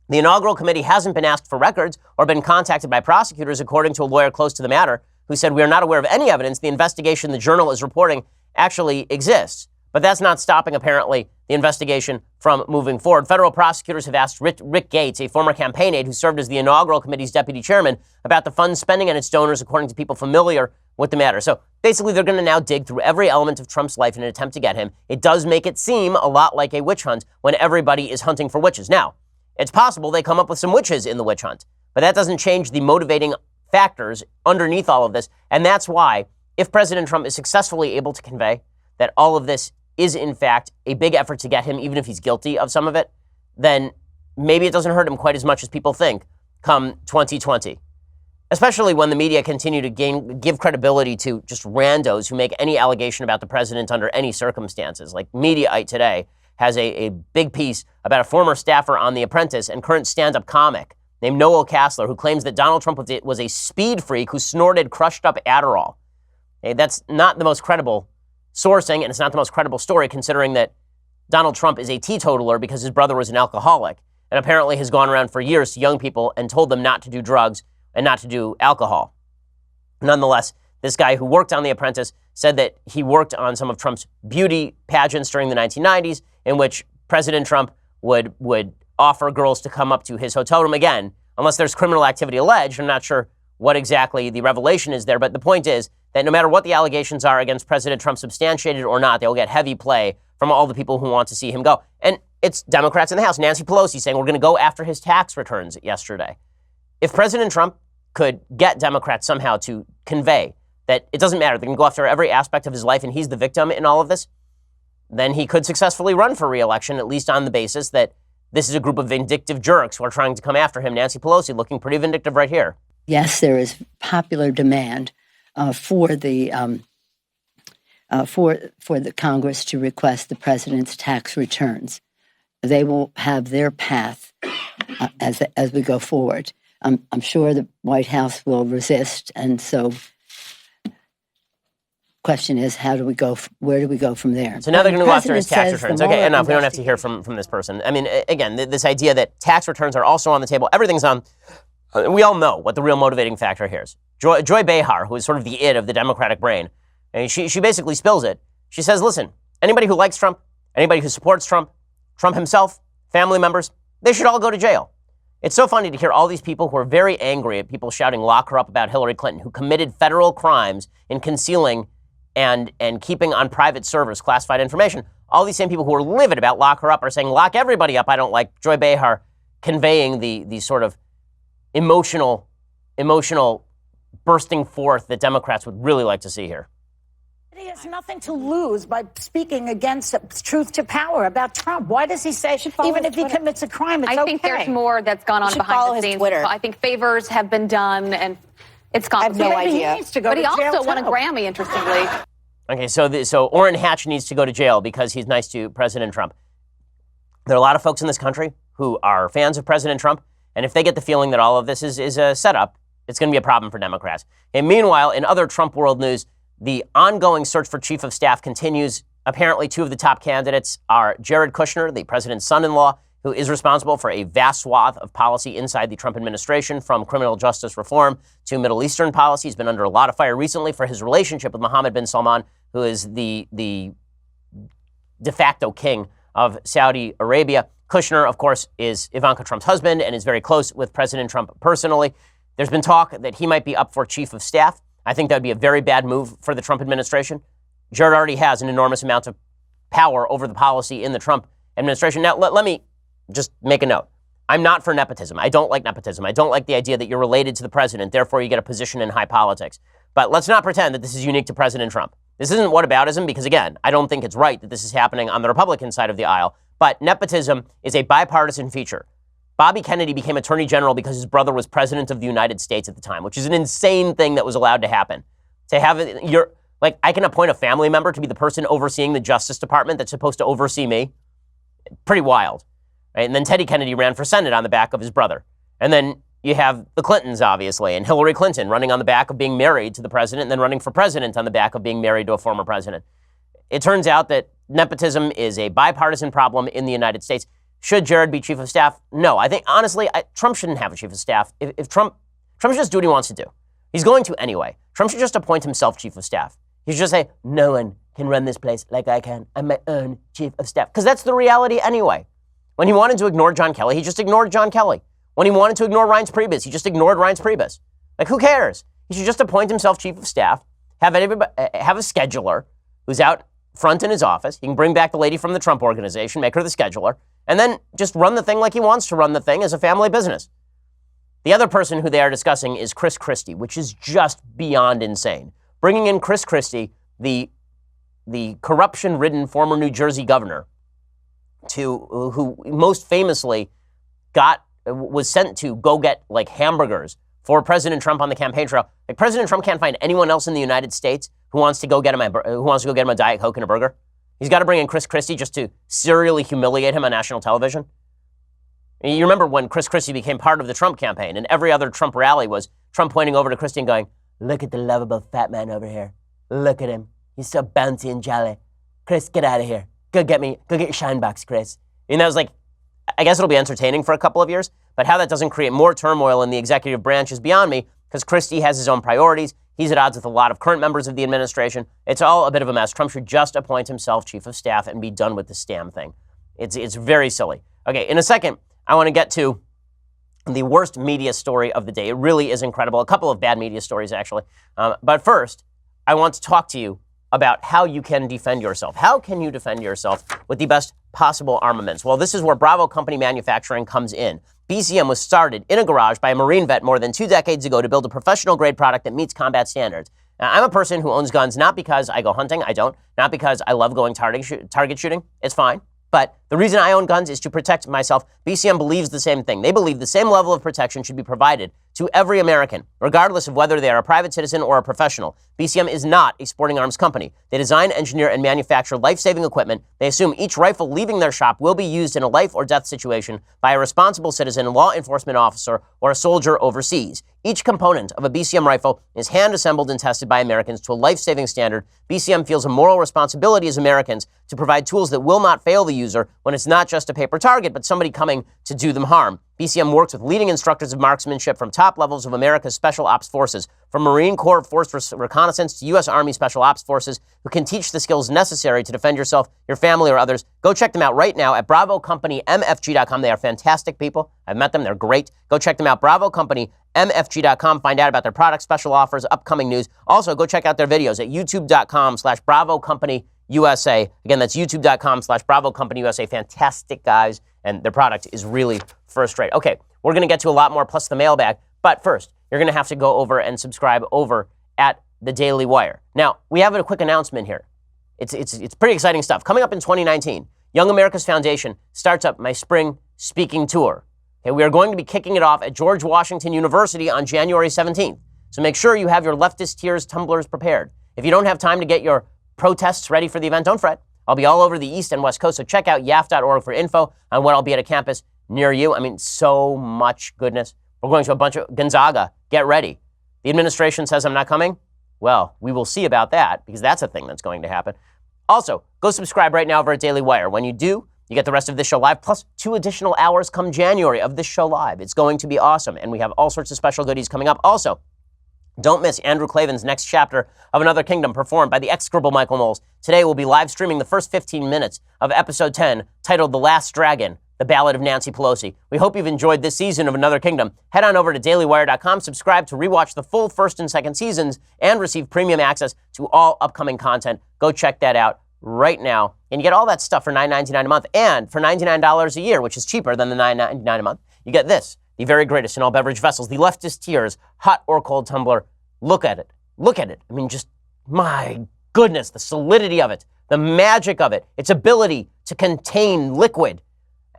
The inaugural committee hasn't been asked for records or been contacted by prosecutors, according to a lawyer close to the matter, who said, we are not aware of any evidence the investigation the Journal is reporting actually exists. But that's not stopping, apparently, the investigation from moving forward. Federal prosecutors have asked Rick Gates, a former campaign aide who served as the inaugural committee's deputy chairman, about the funds spending on its donors, according to people familiar with the matter. So basically, they're going to now dig through every element of Trump's life in an attempt to get him. It does make it seem a lot like a witch hunt when everybody is hunting for witches. Now, it's possible they come up with some witches in the witch hunt, but that doesn't change the motivating factors underneath all of this. And that's why, if President Trump is successfully able to convey that all of this is, in fact, a big effort to get him, even if he's guilty of some of it, then maybe it doesn't hurt him quite as much as people think come 2020. especially when the media continue to give credibility to just randos who make any allegation about the president under any circumstances. Like Mediaite today has a big piece about a former staffer on The Apprentice and current stand-up comic named Noel Castler, who claims that Donald Trump was a speed freak who snorted crushed-up Adderall. Okay, that's not the most credible sourcing, and it's not the most credible story, considering that Donald Trump is a teetotaler because his brother was an alcoholic, and apparently has gone around for years to young people and told them not to do drugs and not to do alcohol. Nonetheless, this guy who worked on The Apprentice said that he worked on some of Trump's beauty pageants during the 1990s, in which President Trump would offer girls to come up to his hotel room again, unless there's criminal activity alleged. I'm not sure what exactly the revelation is there, but the point is that no matter what the allegations are against President Trump, substantiated or not, they will get heavy play from all the people who want to see him go. And it's Democrats in the House. Nancy Pelosi saying we're going to go after his tax returns yesterday. If President Trump could get Democrats somehow to convey that it doesn't matter, they can go after every aspect of his life and he's the victim in all of this, then he could successfully run for re-election, at least on the basis that this is a group of vindictive jerks who are trying to come after him. Nancy Pelosi looking pretty vindictive right here. Yes, there is popular demand for the Congress to request the president's tax returns. They will have their path as we go forward. I'm sure the White House will resist, and so question is, how do we go? Where do we go from there? So now they're going to go after his tax returns. Okay, enough. We don't have to hear from this person. I mean, again, this idea that tax returns are also on the table. Everything's on. We all know what the real motivating factor here is. Joy Behar, who is sort of the it of the Democratic brain, and she basically spills it. She says, listen, anybody who likes Trump, anybody who supports Trump, Trump himself, family members, they should all go to jail. It's so funny to hear all these people who are very angry at people shouting lock her up about Hillary Clinton, who committed federal crimes in concealing and keeping on private servers classified information. All these same people who are livid about lock her up are saying lock everybody up. I don't like Joy Behar conveying the sort of emotional bursting forth that Democrats would really like to see here. He has nothing to lose by speaking against truth to power about Trump. Why does he say, even if he commits a crime, it's okay? I think there's more that's gone on behind the scenes. I think favors have been done, and it's gone. I have no idea. He needs to go but to he jail also won a too. Grammy, interestingly. Okay, so Orrin Hatch needs to go to jail because he's nice to President Trump. There are a lot of folks in this country who are fans of President Trump, and if they get the feeling that all of this is a setup, it's going to be a problem for Democrats. And meanwhile, in other Trump world news, the ongoing search for chief of staff continues. Apparently, two of the top candidates are Jared Kushner, the president's son-in-law, who is responsible for a vast swath of policy inside the Trump administration, from criminal justice reform to Middle Eastern policy. He's been under a lot of fire recently for his relationship with Mohammed bin Salman, who is the de facto king of Saudi Arabia. Kushner, of course, is Ivanka Trump's husband and is very close with President Trump personally. There's been talk that he might be up for chief of staff. I think that would be a very bad move for the Trump administration. Jared already has an enormous amount of power over the policy in the Trump administration. Now, let me just make a note. I'm not for nepotism. I don't like nepotism. I don't like the idea that you're related to the president, therefore you get a position in high politics. But let's not pretend that this is unique to President Trump. This isn't whataboutism because, again, I don't think it's right that this is happening on the Republican side of the aisle. But nepotism is a bipartisan feature. Bobby Kennedy became attorney general because his brother was president of the United States at the time, which is an insane thing that was allowed to happen. To have I can appoint a family member to be the person overseeing the Justice Department that's supposed to oversee me. Pretty wild, right? And then Teddy Kennedy ran for Senate on the back of his brother. And then you have the Clintons, obviously, and Hillary Clinton running on the back of being married to the president and then running for president on the back of being married to a former president. It turns out that nepotism is a bipartisan problem in the United States. Should Jared be chief of staff? No. I think, honestly, Trump shouldn't have a chief of staff. If Trump should just do what he wants to do. He's going to anyway. Trump should just appoint himself chief of staff. He should just say, no one can run this place like I can. I'm my own chief of staff. Because that's the reality anyway. When he wanted to ignore John Kelly, he just ignored John Kelly. When he wanted to ignore Reince Priebus, he just ignored Reince Priebus. Like, who cares? He should just appoint himself chief of staff, have a scheduler who's out front in his office. He can bring back the lady from the Trump organization, make her the scheduler, and then just run the thing like he wants to run the thing as a family business. The other person who they are discussing is Chris Christie, which is just beyond insane. Bringing in Chris Christie, the corruption-ridden former New Jersey governor, who most famously was sent to go get like hamburgers for President Trump on the campaign trail. Like, President Trump can't find anyone else in the United States who wants to go get him a Diet Coke and a burger. He's got to bring in Chris Christie just to serially humiliate him on national television. You remember when Chris Christie became part of the Trump campaign, and every other Trump rally was Trump pointing over to Christie and going, "Look at the lovable fat man over here. Look at him. He's so bouncy and jolly. Chris, get out of here. Go get your shine box, Chris." And that was like, I guess it'll be entertaining for a couple of years, but how that doesn't create more turmoil in the executive branch is beyond me, because Christie has his own priorities. He's at odds with a lot of current members of the administration. It's all a bit of a mess. Trump should just appoint himself chief of staff and be done with the damn thing. It's very silly. Okay, in a second, I want to get to the worst media story of the day. It really is incredible. A couple of bad media stories, actually. But first, I want to talk to you about how you can defend yourself. How can you defend yourself with the best possible armaments? Well, this is where Bravo Company Manufacturing comes in. BCM was started in a garage by a Marine vet more than 2 decades ago to build a professional-grade product that meets combat standards. Now, I'm a person who owns guns not because I go hunting. I don't. Not because I love going target shooting. It's fine. But the reason I own guns is to protect myself. BCM believes the same thing. They believe the same level of protection should be provided to every American, regardless of whether they are a private citizen or a professional. BCM is not a sporting arms company. They design, engineer, and manufacture life-saving equipment. They assume each rifle leaving their shop will be used in a life or death situation by a responsible citizen, law enforcement officer, or a soldier overseas. Each component of a BCM rifle is hand-assembled and tested by Americans to a life-saving standard. BCM feels a moral responsibility as Americans to provide tools that will not fail the user when it's not just a paper target, but somebody coming to do them harm. BCM works with leading instructors of marksmanship from top levels of America's Special Ops Forces, from Marine Corps Force Reconnaissance to U.S. Army Special Ops Forces, who can teach the skills necessary to defend yourself, your family, or others. Go check them out right now at BravoCompanyMFG.com. They are fantastic people. I've met them. They're great. Go check them out, BravoCompanyMFG.com. Find out about their products, special offers, upcoming news. Also, go check out their videos at YouTube.com/BravoCompanyUSA. Again, that's YouTube.com/BravoCompanyUSA. Fantastic guys, and their product is really first rate. Okay, we're going to get to a lot more, plus the mailbag. But first, you're going to have to go over and subscribe over at the Daily Wire. Now, we have a quick announcement here. It's pretty exciting stuff. Coming up in 2019, Young America's Foundation starts up my spring speaking tour. Okay, we are going to be kicking it off at George Washington University on January 17th. So make sure you have your leftist tears tumblers prepared. If you don't have time to get your protests ready for the event, don't fret. I'll be all over the East and West Coast, so check out yaf.org for info on when I'll be at a campus near you. I mean, so much goodness. We're going to a bunch of Gonzaga. Get ready. The administration says I'm not coming. Well, we will see about that, because that's a thing that's going to happen. Also, go subscribe right now over at Daily Wire. When you do, you get the rest of this show live, plus 2 additional hours come January of this show live. It's going to be awesome, and we have all sorts of special goodies coming up. Also, don't miss Andrew Klavan's next chapter of Another Kingdom, performed by the execrable Michael Knowles. Today, we'll be live streaming the first 15 minutes of episode 10, titled The Last Dragon, The Ballad of Nancy Pelosi. We hope you've enjoyed this season of Another Kingdom. Head on over to dailywire.com, subscribe to rewatch the full first and second seasons, and receive premium access to all upcoming content. Go check that out right now. And you get all that stuff for $9.99 a month, and for $99 a year, which is cheaper than the $9.99 a month, you get this, the very greatest in all beverage vessels, the Leftist Tears hot or cold tumbler. Look at it. Look at it. I mean, just, my goodness, the solidity of it, the magic of it, its ability to contain liquid.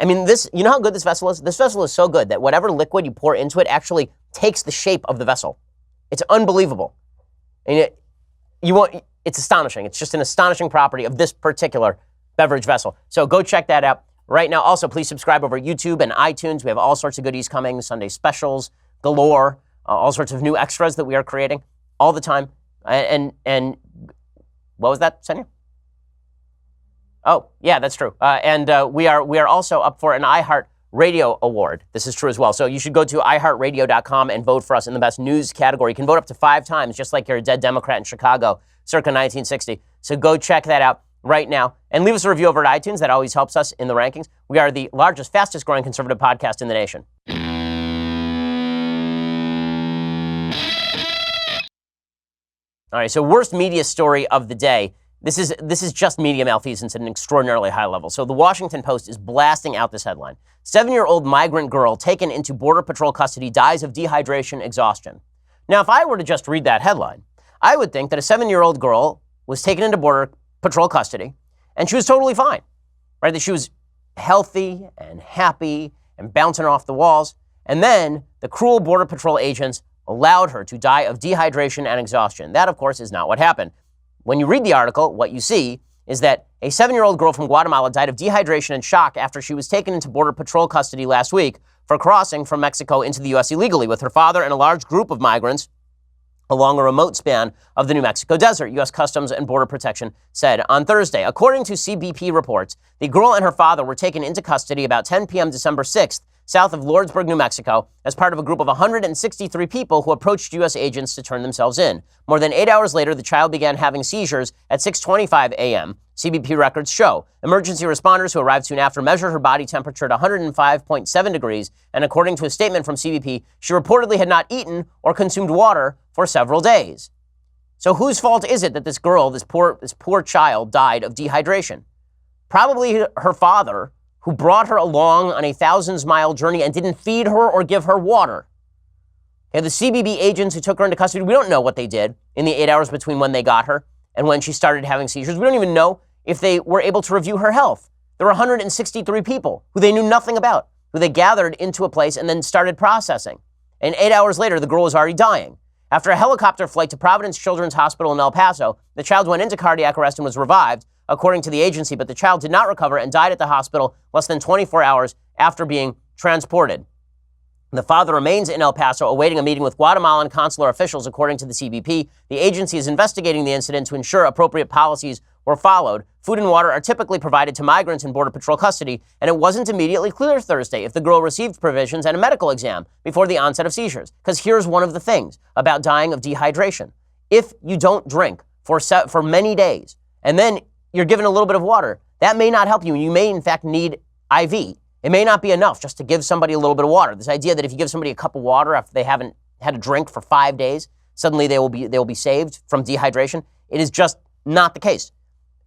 I mean, this, you know how good this vessel is? This vessel is so good that whatever liquid you pour into it actually takes the shape of the vessel. It's unbelievable. And it's astonishing. It's just an astonishing property of this particular beverage vessel. So go check that out right now. Also, please subscribe over YouTube and iTunes. We have all sorts of goodies coming, Sunday specials galore, all sorts of new extras that we are creating all the time. And what was that, Senya? Oh, yeah, that's true. And we are also up for an iHeart Radio Award. This is true as well. So you should go to iHeartRadio.com and vote for us in the best news category. You can vote up to 5 times, just like you're a dead Democrat in Chicago, circa 1960. So go check that out right now. And leave us a review over at iTunes. That always helps us in the rankings. We are the largest, fastest growing conservative podcast in the nation. All right, so worst media story of the day. This is just media malfeasance at an extraordinarily high level. So the Washington Post is blasting out this headline. 7-year-old migrant girl taken into Border Patrol custody dies of dehydration exhaustion. Now, if I were to just read that headline, I would think that a 7-year-old girl was taken into Border Patrol custody and she was totally fine, right? That she was healthy and happy and bouncing off the walls. And then the cruel Border Patrol agents allowed her to die of dehydration and exhaustion. That, of course, is not what happened. When you read the article, what you see is that a 7-year-old girl from Guatemala died of dehydration and shock after she was taken into Border Patrol custody last week for crossing from Mexico into the U.S. illegally with her father and a large group of migrants along a remote span of the New Mexico desert, U.S. Customs and Border Protection said on Thursday. According to CBP reports, the girl and her father were taken into custody about 10 p.m. December 6th, south of Lordsburg, New Mexico, as part of a group of 163 people who approached U.S. agents to turn themselves in. More than 8 hours later, the child began having seizures at 6:25 a.m., CBP records show. Emergency responders who arrived soon after measured her body temperature at 105.7 degrees, and according to a statement from CBP, she reportedly had not eaten or consumed water for several days. So whose fault is it that this girl, this poor child, died of dehydration? Probably her father, who brought her along on a thousands-mile journey and didn't feed her or give her water. Okay, the CBP agents who took her into custody, we don't know what they did in the 8 hours between when they got her and when she started having seizures. We don't even know if they were able to review her health. There were 163 people who they knew nothing about, who they gathered into a place and then started processing. And 8 hours later, the girl was already dying. After a helicopter flight to Providence Children's Hospital in El Paso, the child went into cardiac arrest and was revived, according to the agency, but the child did not recover and died at the hospital less than 24 hours after being transported. The father remains in El Paso awaiting a meeting with Guatemalan consular officials, according to the CBP. The agency is investigating the incident to ensure appropriate policies were followed. Food and water are typically provided to migrants in Border Patrol custody, and it wasn't immediately clear Thursday if the girl received provisions and a medical exam before the onset of seizures. Because here's one of the things about dying of dehydration. If you don't drink for many days, and then you're given a little bit of water, that may not help you. You may, in fact, need IV. It may not be enough just to give somebody a little bit of water. This idea that if you give somebody a cup of water after they haven't had a drink for 5 days, suddenly they will be saved from dehydration. It is just not the case.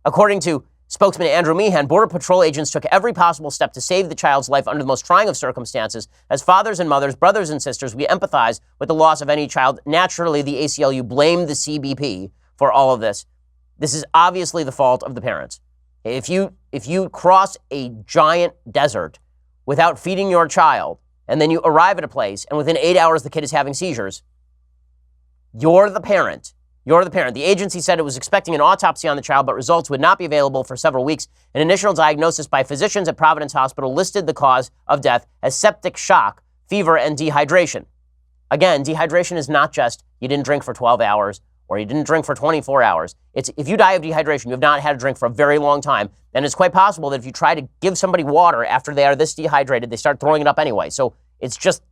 According to spokesman Andrew Meehan, Border Patrol agents took every possible step to save the child's life under the most trying of circumstances. As fathers and mothers, brothers and sisters, we empathize with the loss of any child. Naturally, the ACLU blamed the CBP for all of this. This is obviously the fault of the parents. If you cross a giant desert without feeding your child, and then you arrive at a place, and within 8 hours the kid is having seizures, you're the parent. You're the parent. The agency said it was expecting an autopsy on the child, but results would not be available for several weeks. An initial diagnosis by physicians at Providence Hospital listed the cause of death as septic shock, fever, and dehydration. Again, dehydration is not just you didn't drink for 12 hours or you didn't drink for 24 hours. It's if you die of dehydration, you have not had a drink for a very long time, and it's quite possible that if you try to give somebody water after they are this dehydrated, they start throwing it up anyway. So it's just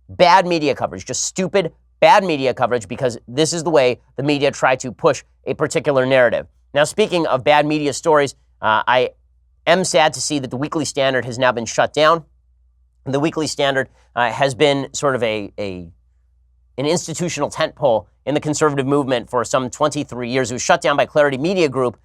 bad media coverage, just stupid, bad media coverage, because this is the way the media try to push a particular narrative. Now, speaking of bad media stories, I am sad to see that the Weekly Standard has now been shut down. The Weekly Standard has been sort of an institutional tentpole in the conservative movement for some 23 years. It was shut down by Clarity Media Group.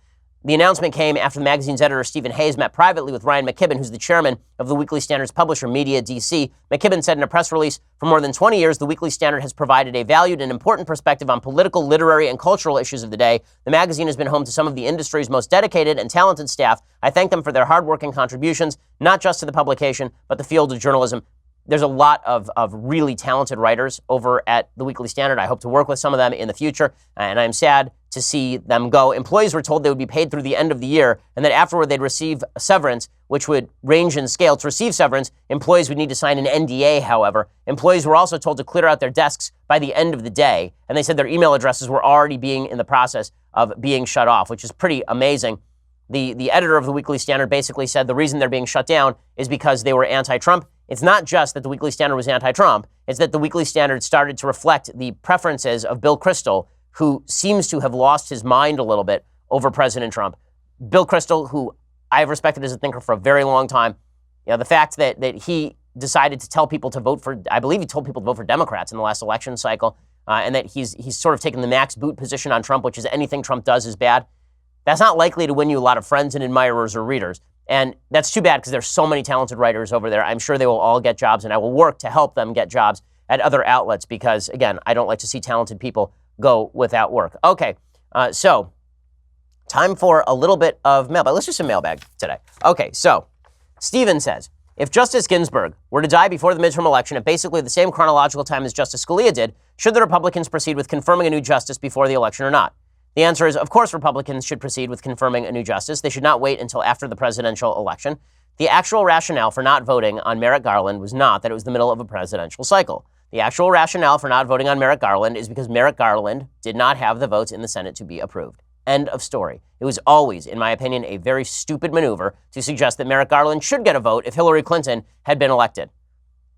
The announcement came after the magazine's editor, Stephen Hayes, met privately with Ryan McKibben, who's the chairman of the Weekly Standard's publisher, Media DC. McKibben said in a press release, for more than 20 years, the Weekly Standard has provided a valued and important perspective on political, literary, and cultural issues of the day. The magazine has been home to some of the industry's most dedicated and talented staff. I thank them for their hardworking contributions, not just to the publication, but the field of journalism. There's a lot of really talented writers over at the Weekly Standard. I hope to work with some of them in the future, and I'm sad to see them go. Employees were told they would be paid through the end of the year, and that afterward they'd receive severance, which would range in scale. To receive severance, employees would need to sign an NDA, however. Employees were also told to clear out their desks by the end of the day, and they said their email addresses were already being in the process of being shut off, which is pretty amazing. The editor of the Weekly Standard basically said the reason they're being shut down is because they were anti-Trump. It's not just that the Weekly Standard was anti-Trump, it's that the Weekly Standard started to reflect the preferences of Bill Kristol, who seems to have lost his mind a little bit over President Trump. Bill Kristol, who I've respected as a thinker for a very long time, the fact that he decided to tell people to vote for, I believe he told people to vote for Democrats in the last election cycle, and that he's sort of taken the max boot position on Trump, which is anything Trump does is bad. That's not likely to win you a lot of friends and admirers or readers. And that's too bad because there's so many talented writers over there. I'm sure they will all get jobs, and I will work to help them get jobs at other outlets because, again, I don't like to see talented people go without work. Okay, so time for a little bit of mailbag. Let's do some mailbag today. Okay, so Steven says, If Justice Ginsburg were to die before the midterm election at basically the same chronological time as Justice Scalia did, should the Republicans proceed with confirming a new justice before the election or not? The answer is, of course, Republicans should proceed with confirming a new justice. They should not wait until after the presidential election. The actual rationale for not voting on Merrick Garland was not that it was the middle of a presidential cycle. The actual rationale for not voting on Merrick Garland is because Merrick Garland did not have the votes in the Senate to be approved. End of story. It was always, in my opinion, a very stupid maneuver to suggest that Merrick Garland should get a vote if Hillary Clinton had been elected.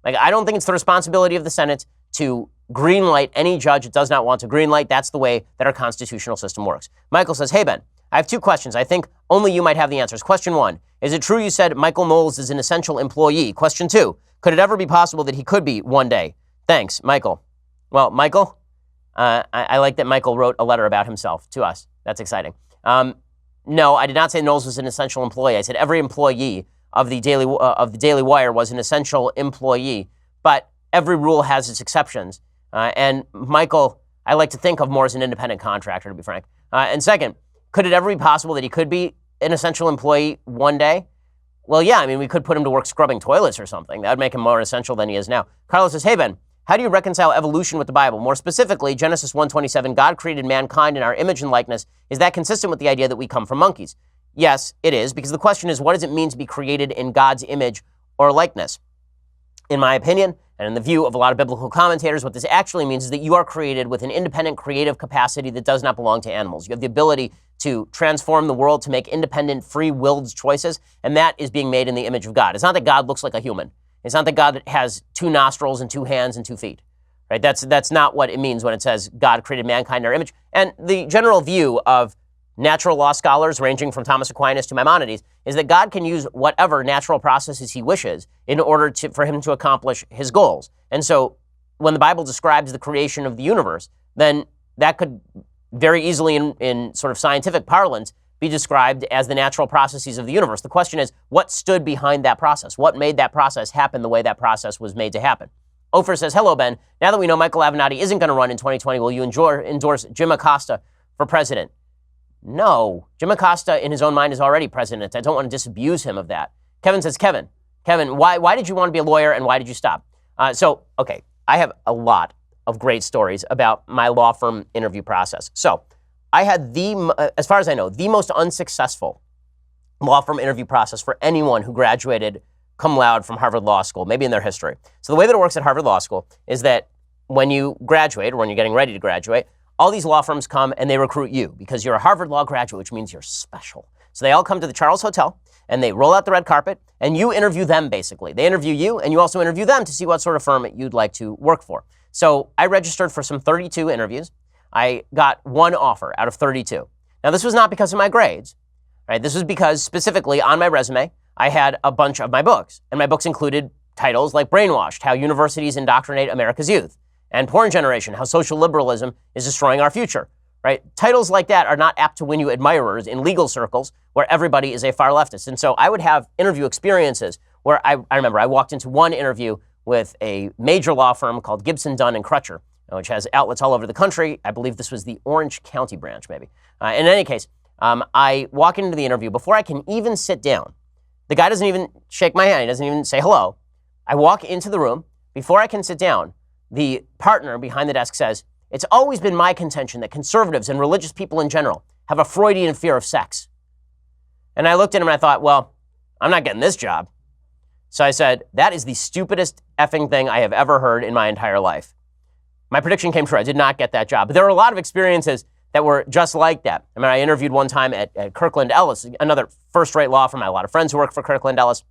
I don't think it's the responsibility of the Senate to greenlight any judge it does not want to greenlight. That's the way that our constitutional system works. Michael says, hey, Ben, I have two questions. I think only you might have the answers. Question one, is it true you said Michael Knowles is an essential employee? Question two, could it ever be possible that he could be one day? Thanks, Michael. Well, Michael, I like that Michael wrote a letter about himself to us. That's exciting. No, I did not say Knowles was an essential employee. I said every employee of the Daily Wire was an essential employee, but every rule has its exceptions. And Michael, I like to think of more as an independent contractor, to be frank. And second, could it ever be possible that he could be an essential employee one day? Well, yeah, I mean, we could put him to work scrubbing toilets or something. That would make him more essential than he is now. Carlos says, hey, Ben, how do you reconcile evolution with the Bible? More specifically, Genesis 1:27, God created mankind in our image and likeness. Is that consistent with the idea that we come from monkeys? Yes, it is, because the question is, what does it mean to be created in God's image or likeness? In my opinion, and in the view of a lot of biblical commentators, what this actually means is that you are created with an independent creative capacity that does not belong to animals. You have the ability to transform the world, to make independent, free-willed choices, and that is being made in the image of God. It's not that God looks like a human. It's not that God has two nostrils and two hands and 2 feet. Right? That's not what it means when it says God created mankind in our image. And the general view of natural law scholars, ranging from Thomas Aquinas to Maimonides, is that God can use whatever natural processes he wishes in order for him to accomplish his goals. And so when the Bible describes the creation of the universe, then that could very easily, in sort of scientific parlance, be described as the natural processes of the universe. The question is, what stood behind that process? What made that process happen the way that process was made to happen? Ofer says, hello, Ben. Now that we know Michael Avenatti isn't going to run in 2020, will you endorse Jim Acosta for president? No. Jim Acosta, in his own mind, is already president. I don't want to disabuse him of that. Kevin says, Kevin, why did you want to be a lawyer and why did you stop? Okay, I have a lot of great stories about my law firm interview process. So I had as far as I know, the most unsuccessful law firm interview process for anyone who graduated cum laude from Harvard Law School, maybe in their history. So the way that it works at Harvard Law School is that when you graduate, or when you're getting ready to graduate, all these law firms come and they recruit you because you're a Harvard Law graduate, which means you're special. So they all come to the Charles Hotel and they roll out the red carpet and you interview them, basically. They interview you and you also interview them to see what sort of firm you'd like to work for. So I registered for some 32 interviews. I got one offer out of 32. Now, this was not because of my grades, right? This was because specifically on my resume, I had a bunch of my books, and my books included titles like Brainwashed, How Universities Indoctrinate America's Youth, and Porn Generation, How Social Liberalism is Destroying Our Future, right? Titles like that are not apt to win you admirers in legal circles where everybody is a far leftist. And so I would have interview experiences where I remember I walked into one interview with a major law firm called Gibson, Dunn & Crutcher, which has outlets all over the country. I believe this was the Orange County branch, maybe. In any case, I walk into the interview. Before I can even sit down, the guy doesn't even shake my hand. He doesn't even say hello. I walk into the room. Before I can sit down, the partner behind the desk says, it's always been my contention that conservatives and religious people in general have a Freudian fear of sex. And I looked at him and I thought, well, I'm not getting this job. So I said, that is the stupidest effing thing I have ever heard in my entire life. My prediction came true. I did not get that job. But there were a lot of experiences that were just like that. I mean, I interviewed one time at Kirkland Ellis, another first-rate law firm. I have a lot of friends who work for Kirkland Ellis.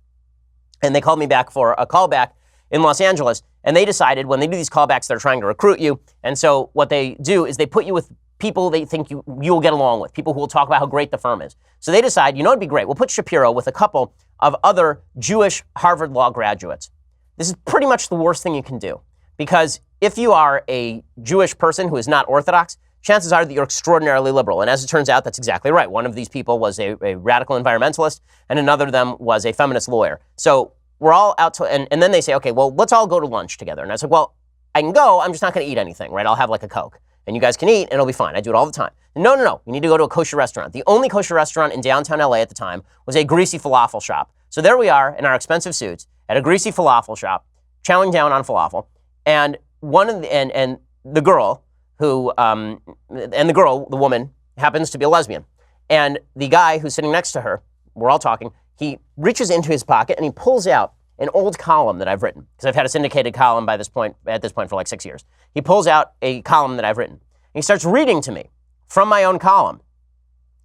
And they called me back for a callback in Los Angeles. And they decided when they do these callbacks, they're trying to recruit you. And so what they do is they put you with people they think you will get along with, people who will talk about how great the firm is. So they decide, it'd be great. We'll put Shapiro with a couple of other Jewish Harvard Law graduates. This is pretty much the worst thing you can do. Because if you are a Jewish person who is not Orthodox, chances are that you're extraordinarily liberal. And as it turns out, that's exactly right. One of these people was a radical environmentalist, and another of them was a feminist lawyer. So we're all out to, and then they say, okay, well, let's all go to lunch together. And I said, well, I can go, I'm just not going to eat anything, right? I'll have like a Coke. And you guys can eat, and it'll be fine. I do it all the time. No. You need to go to a kosher restaurant. The only kosher restaurant in downtown LA at the time was a greasy falafel shop. So there we are in our expensive suits, at a greasy falafel shop, chowing down on falafel, and the woman, happens to be a lesbian. And the guy who's sitting next to her, we're all talking, he reaches into his pocket and he pulls out an old column that I've written, because I've had a syndicated column at this point for like 6 years. He pulls out a column that I've written. He starts reading to me from my own column.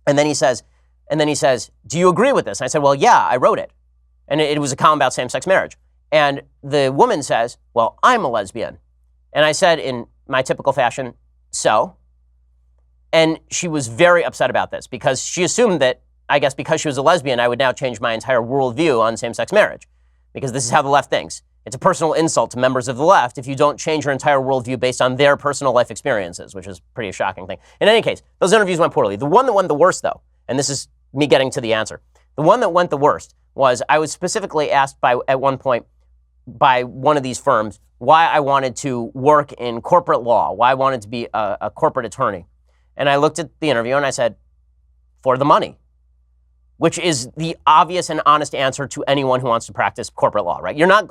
And then he says, do you agree with this? And I said, well, yeah, I wrote it. And it was a column about same-sex marriage. And the woman says, well, I'm a lesbian. And I said in my typical fashion, so? And she was very upset about this because she assumed that, I guess because she was a lesbian, I would now change my entire worldview on same-sex marriage, because this is how the left thinks. It's a personal insult to members of the left if you don't change your entire worldview based on their personal life experiences, which is pretty a shocking thing. In any case, those interviews went poorly. The one that went the worst, though, and this is me getting to the answer, the one that went the worst was I was specifically asked at one point by one of these firms why I wanted to work in corporate law, why I wanted to be a corporate attorney. And I looked at the interview and I said, for the money, which is the obvious and honest answer to anyone who wants to practice corporate law, right? You're not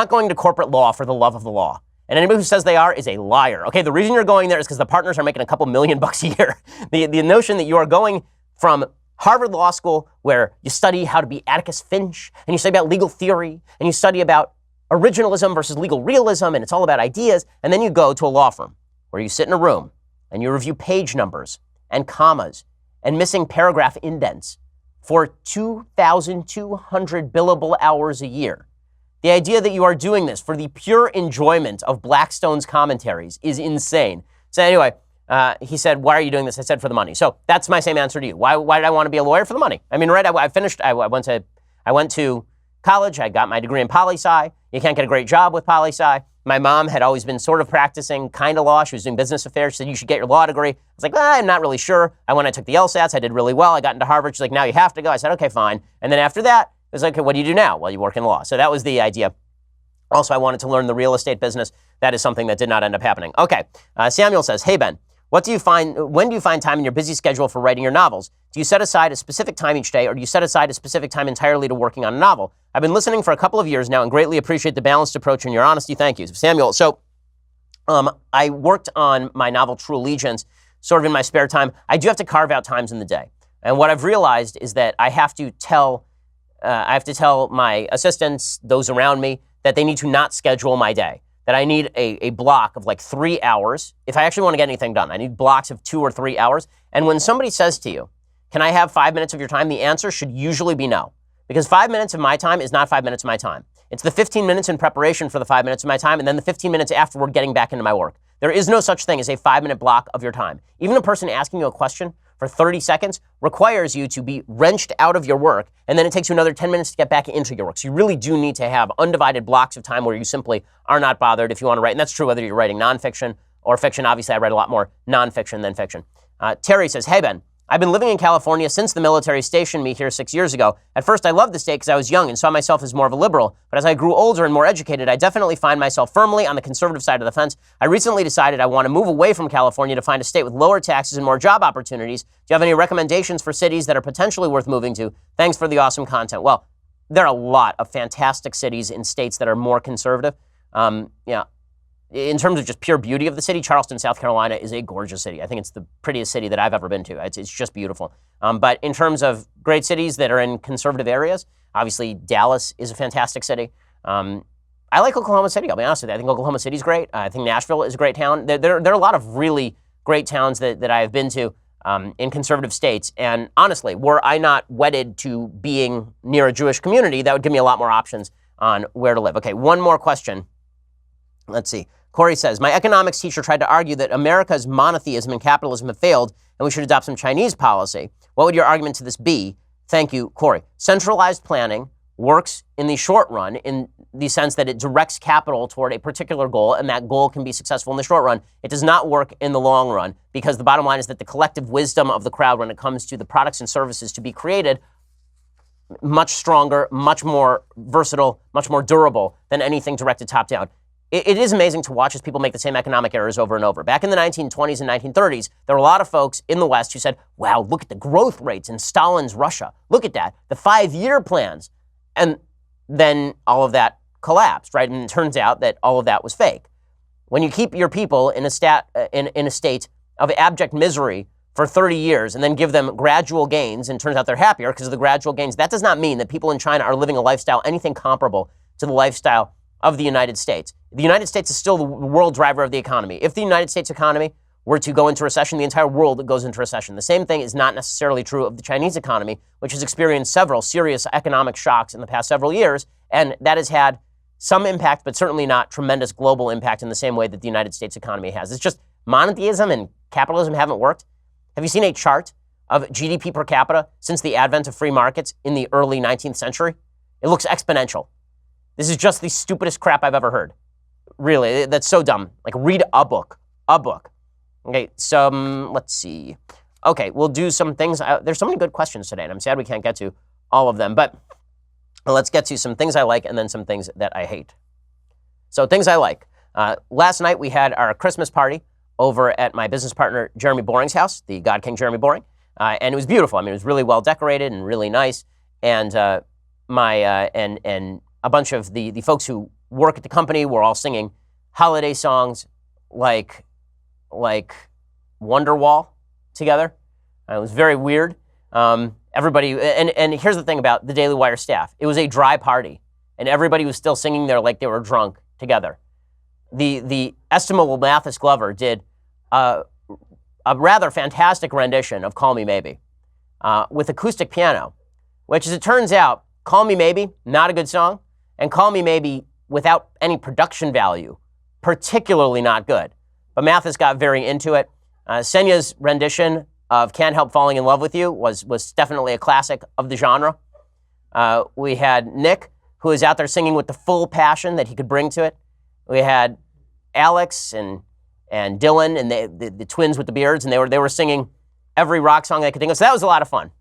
going to corporate law for the love of the law. And anybody who says they are is a liar. Okay, the reason you're going there is because the partners are making a couple $1 million a year. The notion that you are going from Harvard Law School, where you study how to be Atticus Finch, and you study about legal theory, and you study about originalism versus legal realism, and it's all about ideas, and then you go to a law firm where you sit in a room and you review page numbers and commas and missing paragraph indents for 2,200 billable hours a year. The idea that you are doing this for the pure enjoyment of Blackstone's commentaries is insane. So anyway, he said, why are you doing this? I said, for the money. So that's my same answer to you. Why did I want to be a lawyer? For the money. I mean, right, I went to college. I got my degree in poli-sci. You can't get a great job with poli-sci. My mom had always been sort of practicing kind of law. She was doing business affairs. She said, you should get your law degree. I was like, I'm not really sure. I took the LSATs. I did really well. I got into Harvard. She's like, now you have to go. I said, okay, fine. And then after that, it was like, okay, what do you do now? Well, you work in law. So that was the idea. Also, I wanted to learn the real estate business. That is something that did not end up happening. Okay, Samuel says, hey, Ben, when do you find time in your busy schedule for writing your novels? Do you set aside a specific time each day, or do you set aside a specific time entirely to working on a novel? I've been listening for a couple of years now and greatly appreciate the balanced approach and your honesty. Thank you. Samuel, so I worked on my novel True Allegiance sort of in my spare time. I do have to carve out times in the day. And what I've realized is that I have to tell my assistants, those around me, that they need to not schedule my day, that I need a block of like 3 hours. If I actually want to get anything done, I need blocks of 2 or 3 hours. And when somebody says to you, can I have 5 minutes of your time? The answer should usually be no, because 5 minutes of my time is not 5 minutes of my time. It's the 15 minutes in preparation for the 5 minutes of my time, and then the 15 minutes afterward getting back into my work. There is no such thing as a 5-minute block of your time. Even a person asking you a question for 30 seconds requires you to be wrenched out of your work, and then it takes you another 10 minutes to get back into your work. So you really do need to have undivided blocks of time where you simply are not bothered if you want to write. And that's true whether you're writing nonfiction or fiction. Obviously, I write a lot more nonfiction than fiction. Terry says, hey, Ben, I've been living in California since the military stationed me here 6 years ago. At first, I loved the state because I was young and saw myself as more of a liberal. But as I grew older and more educated, I definitely find myself firmly on the conservative side of the fence. I recently decided I want to move away from California to find a state with lower taxes and more job opportunities. Do you have any recommendations for cities that are potentially worth moving to? Thanks for the awesome content. Well, there are a lot of fantastic cities in states that are more conservative. In terms of just pure beauty of the city, Charleston, South Carolina is a gorgeous city. I think it's the prettiest city that I've ever been to. It's just beautiful. But in terms of great cities that are in conservative areas, obviously Dallas is a fantastic city. I like Oklahoma City, I'll be honest with you. I think Oklahoma City is great. I think Nashville is a great town. There are a lot of really great towns that I have been to in conservative states. And honestly, were I not wedded to being near a Jewish community, that would give me a lot more options on where to live. Okay, one more question. Let's see. Corey says, my economics teacher tried to argue that America's monotheism and capitalism have failed and we should adopt some Chinese policy. What would your argument to this be? Thank you, Corey. Centralized planning works in the short run in the sense that it directs capital toward a particular goal, and that goal can be successful in the short run. It does not work in the long run, because the bottom line is that the collective wisdom of the crowd when it comes to the products and services to be created, much stronger, much more versatile, much more durable than anything directed top down. It is amazing to watch as people make the same economic errors over and over. Back in the 1920s and 1930s, there were a lot of folks in the West who said, wow, look at the growth rates in Stalin's Russia. Look at that, the 5-year plans. And then all of that collapsed, right? And it turns out that all of that was fake. When you keep your people in a state of abject misery for 30 years and then give them gradual gains, and turns out they're happier because of the gradual gains, that does not mean that people in China are living a lifestyle anything comparable to the lifestyle of the United States. The United States is still the world driver of the economy. If the United States economy were to go into recession, the entire world goes into recession. The same thing is not necessarily true of the Chinese economy, which has experienced several serious economic shocks in the past several years, and that has had some impact, but certainly not tremendous global impact in the same way that the United States economy has. It's just monotheism and capitalism haven't worked. Have you seen a chart of GDP per capita since the advent of free markets in the early 19th century? It looks exponential. This is just the stupidest crap I've ever heard. Really, that's so dumb. Like, read a book. A book. Okay, let's see. Okay, we'll do some things. There's so many good questions today, and I'm sad we can't get to all of them, but let's get to some things I like and then some things that I hate. So, things I like. Last night, we had our Christmas party over at my business partner, Jeremy Boring's house, the God King Jeremy Boring, and it was beautiful. I mean, it was really well decorated and really nice, and and a bunch of the folks who work at the company were all singing holiday songs like Wonderwall together. It was very weird. Everybody, and here's the thing about the Daily Wire staff. It was a dry party, and everybody was still singing there like they were drunk together. The estimable Mathis Glover did a rather fantastic rendition of Call Me Maybe with acoustic piano, which, as it turns out, Call Me Maybe, not a good song, and Call Me Maybe without any production value, particularly not good. But Mathis got very into it. Senya's rendition of Can't Help Falling in Love with You was definitely a classic of the genre. We had Nick, who was out there singing with the full passion that he could bring to it. We had Alex and Dylan and the twins with the beards, and they were singing every rock song they could think of. So that was a lot of fun.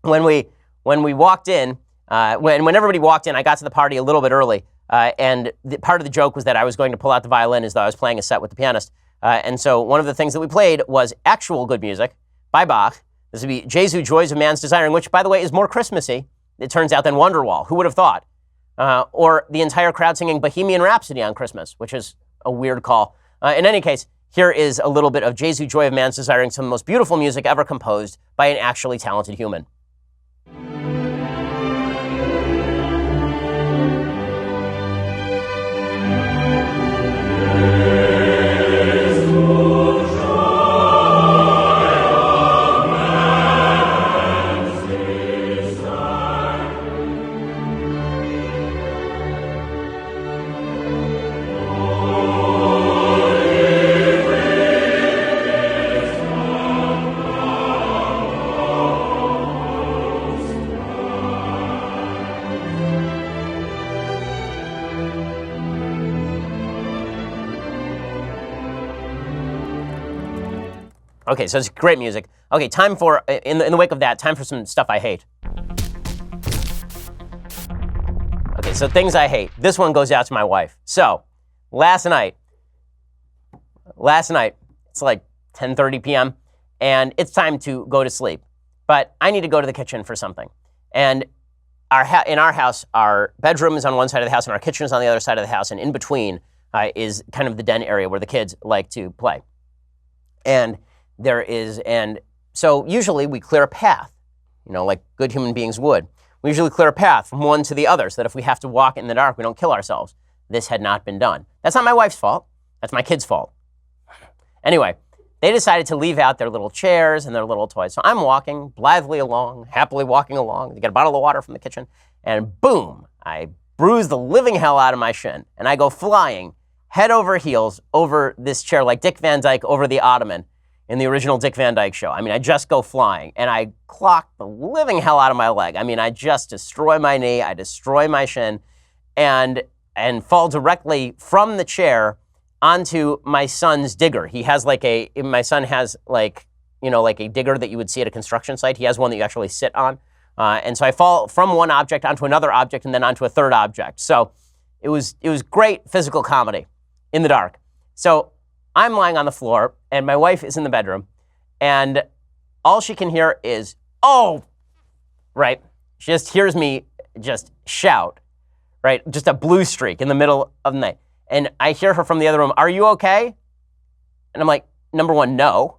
When we walked in, when everybody walked in, I got to the party a little bit early, and part of the joke was that I was going to pull out the violin as though I was playing a set with the pianist. And so one of the things that we played was actual good music by Bach. This would be Jesu Joys of Man's Desiring, which, by the way, is more Christmassy, it turns out, than Wonderwall. Who would have thought? Or the entire crowd singing Bohemian Rhapsody on Christmas, which is a weird call. In any case, here is a little bit of Jesu Joy of Man's Desiring, some of the most beautiful music ever composed by an actually talented human. Okay, so it's great music. Okay, time for, in the wake of that, time for some stuff I hate. Okay, so things I hate. This one goes out to my wife. So, last night, it's like 10:30 p.m., and it's time to go to sleep. But I need to go to the kitchen for something. And in our house, our bedroom is on one side of the house, and our kitchen is on the other side of the house, and in between is kind of the den area where the kids like to play. And so usually we clear a path, like good human beings would. We usually clear a path from one to the other so that if we have to walk in the dark, we don't kill ourselves. This had not been done. That's not my wife's fault. That's my kids' fault. Anyway, they decided to leave out their little chairs and their little toys. So I'm walking blithely along, happily walking along. They get a bottle of water from the kitchen, and boom, I bruise the living hell out of my shin, and I go flying head over heels over this chair like Dick Van Dyke over the ottoman in the original Dick Van Dyke Show. I mean, I just go flying, and I clock the living hell out of my leg. I mean, I just destroy my knee, I destroy my shin, and fall directly from the chair onto my son's digger. He has my son has like a digger that you would see at a construction site. He has one that you actually sit on. And so I fall from one object onto another object and then onto a third object. So it was great physical comedy in the dark. So I'm lying on the floor, and my wife is in the bedroom, and all she can hear is, "Oh!" Right? She just hears me just shout. right? Just a blue streak in the middle of the night. And I hear her from the other room, "Are you okay?" And I'm like, number one, no,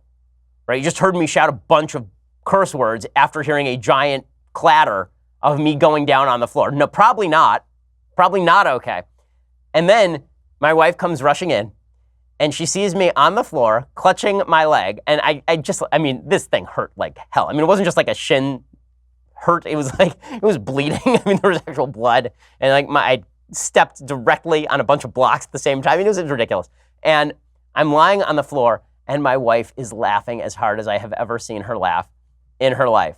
right? You just heard me shout a bunch of curse words after hearing a giant clatter of me going down on the floor. No, probably not okay. And then my wife comes rushing in, and she sees me on the floor, clutching my leg. And I mean, this thing hurt like hell. I mean, it wasn't just like a shin hurt. It was like, it was bleeding. I mean, there was actual blood. And like I stepped directly on a bunch of blocks at the same time. I mean, it was ridiculous. And I'm lying on the floor, and my wife is laughing as hard as I have ever seen her laugh in her life.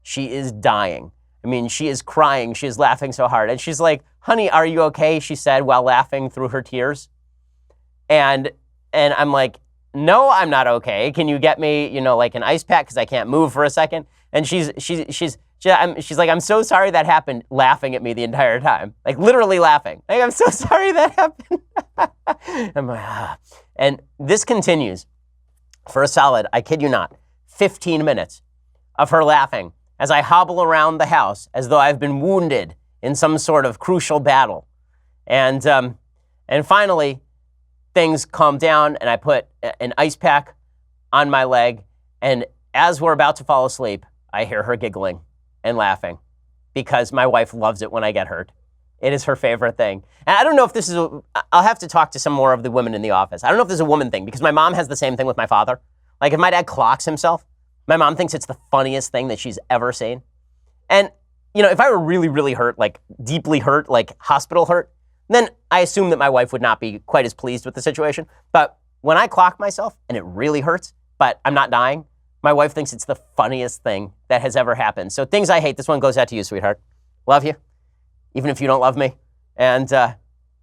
She is dying. I mean, she is crying. She is laughing so hard. And she's like, "Honey, are you okay?" she said while laughing through her tears. And I'm like, "No, I'm not okay. Can you get me, you know, like an ice pack because I can't move for a second?" And she's like, "I'm so sorry that happened," laughing at me the entire time. Like literally laughing. Like, "I'm so sorry that happened." I'm like, ah. And this continues for a solid, I kid you not, 15 minutes of her laughing as I hobble around the house as though I've been wounded in some sort of crucial battle. And finally, things calm down, and I put an ice pack on my leg. And as we're about to fall asleep, I hear her giggling and laughing because my wife loves it when I get hurt. It is her favorite thing. And I don't know if this is, I'll have to talk to some more of the women in the office. I don't know if this is a woman thing because my mom has the same thing with my father. Like if my dad clocks himself, my mom thinks it's the funniest thing that she's ever seen. And, you know, if I were really, really hurt, like deeply hurt, like hospital hurt, then I assume that my wife would not be quite as pleased with the situation. But when I clock myself and it really hurts, but I'm not dying, my wife thinks it's the funniest thing that has ever happened. So things I hate, this one goes out to you, sweetheart. Love you, even if you don't love me. And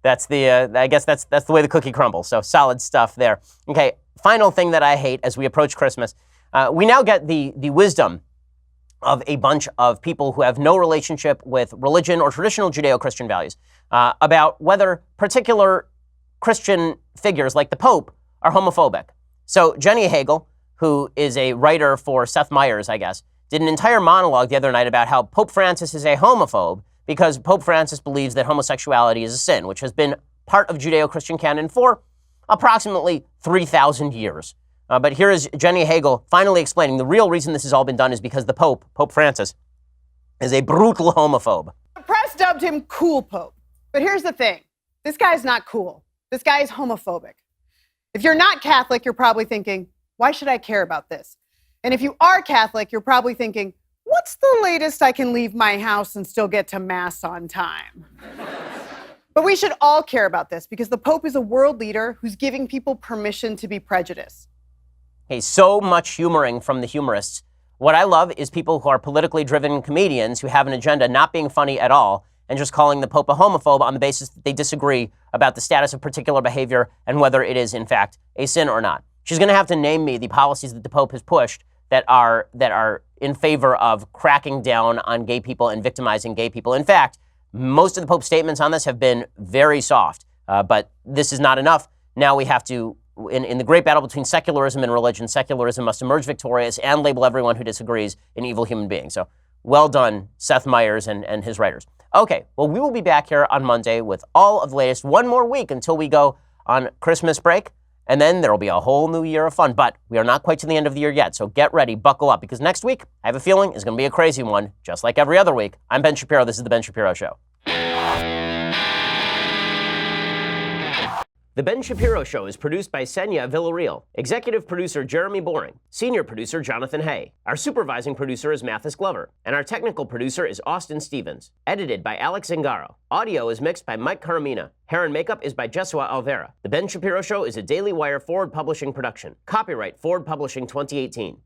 that's I guess that's the way the cookie crumbles. So solid stuff there. Okay, final thing that I hate as we approach Christmas. We now get the wisdom of a bunch of people who have no relationship with religion or traditional Judeo-Christian values about whether particular Christian figures like the Pope are homophobic. So Jenny Hagel, who is a writer for Seth Meyers, I guess, did an entire monologue the other night about how Pope Francis is a homophobe because Pope Francis believes that homosexuality is a sin, which has been part of Judeo-Christian canon for approximately 3,000 years. But here is Jenny Hagel finally explaining the real reason this has all been done is because the Pope, Pope Francis, is a brutal homophobe. The press dubbed him Cool Pope. But here's the thing. This guy's not cool. This guy is homophobic. If you're not Catholic, you're probably thinking, why should I care about this? And if you are Catholic, you're probably thinking, what's the latest I can leave my house and still get to Mass on time? But we should all care about this because the Pope is a world leader who's giving people permission to be prejudiced. Hey, so much humoring from the humorists. What I love is people who are politically driven comedians who have an agenda not being funny at all and just calling the Pope a homophobe on the basis that they disagree about the status of particular behavior and whether it is, in fact, a sin or not. She's going to have to name me the policies that the Pope has pushed that are in favor of cracking down on gay people and victimizing gay people. In fact, most of the Pope's statements on this have been very soft, but this is not enough. Now we have to, in the great battle between secularism and religion, secularism must emerge victorious and label everyone who disagrees an evil human being. So well done, Seth Meyers and his writers. Okay, well, we will be back here on Monday with all of the latest. One more week until we go on Christmas break, and then there will be a whole new year of fun. But we are not quite to the end of the year yet, so get ready, buckle up, because next week, I have a feeling, is going to be a crazy one, just like every other week. I'm Ben Shapiro. This is The Ben Shapiro Show. The Ben Shapiro Show is produced by Senya Villarreal, executive producer Jeremy Boring, senior producer Jonathan Hay. Our supervising producer is Mathis Glover, and our technical producer is Austin Stevens. Edited by Alex Zingaro. Audio is mixed by Mike Caramina. Hair and makeup is by Jesua Alvera. The Ben Shapiro Show is a Daily Wire Forward Publishing production. Copyright Forward Publishing 2018.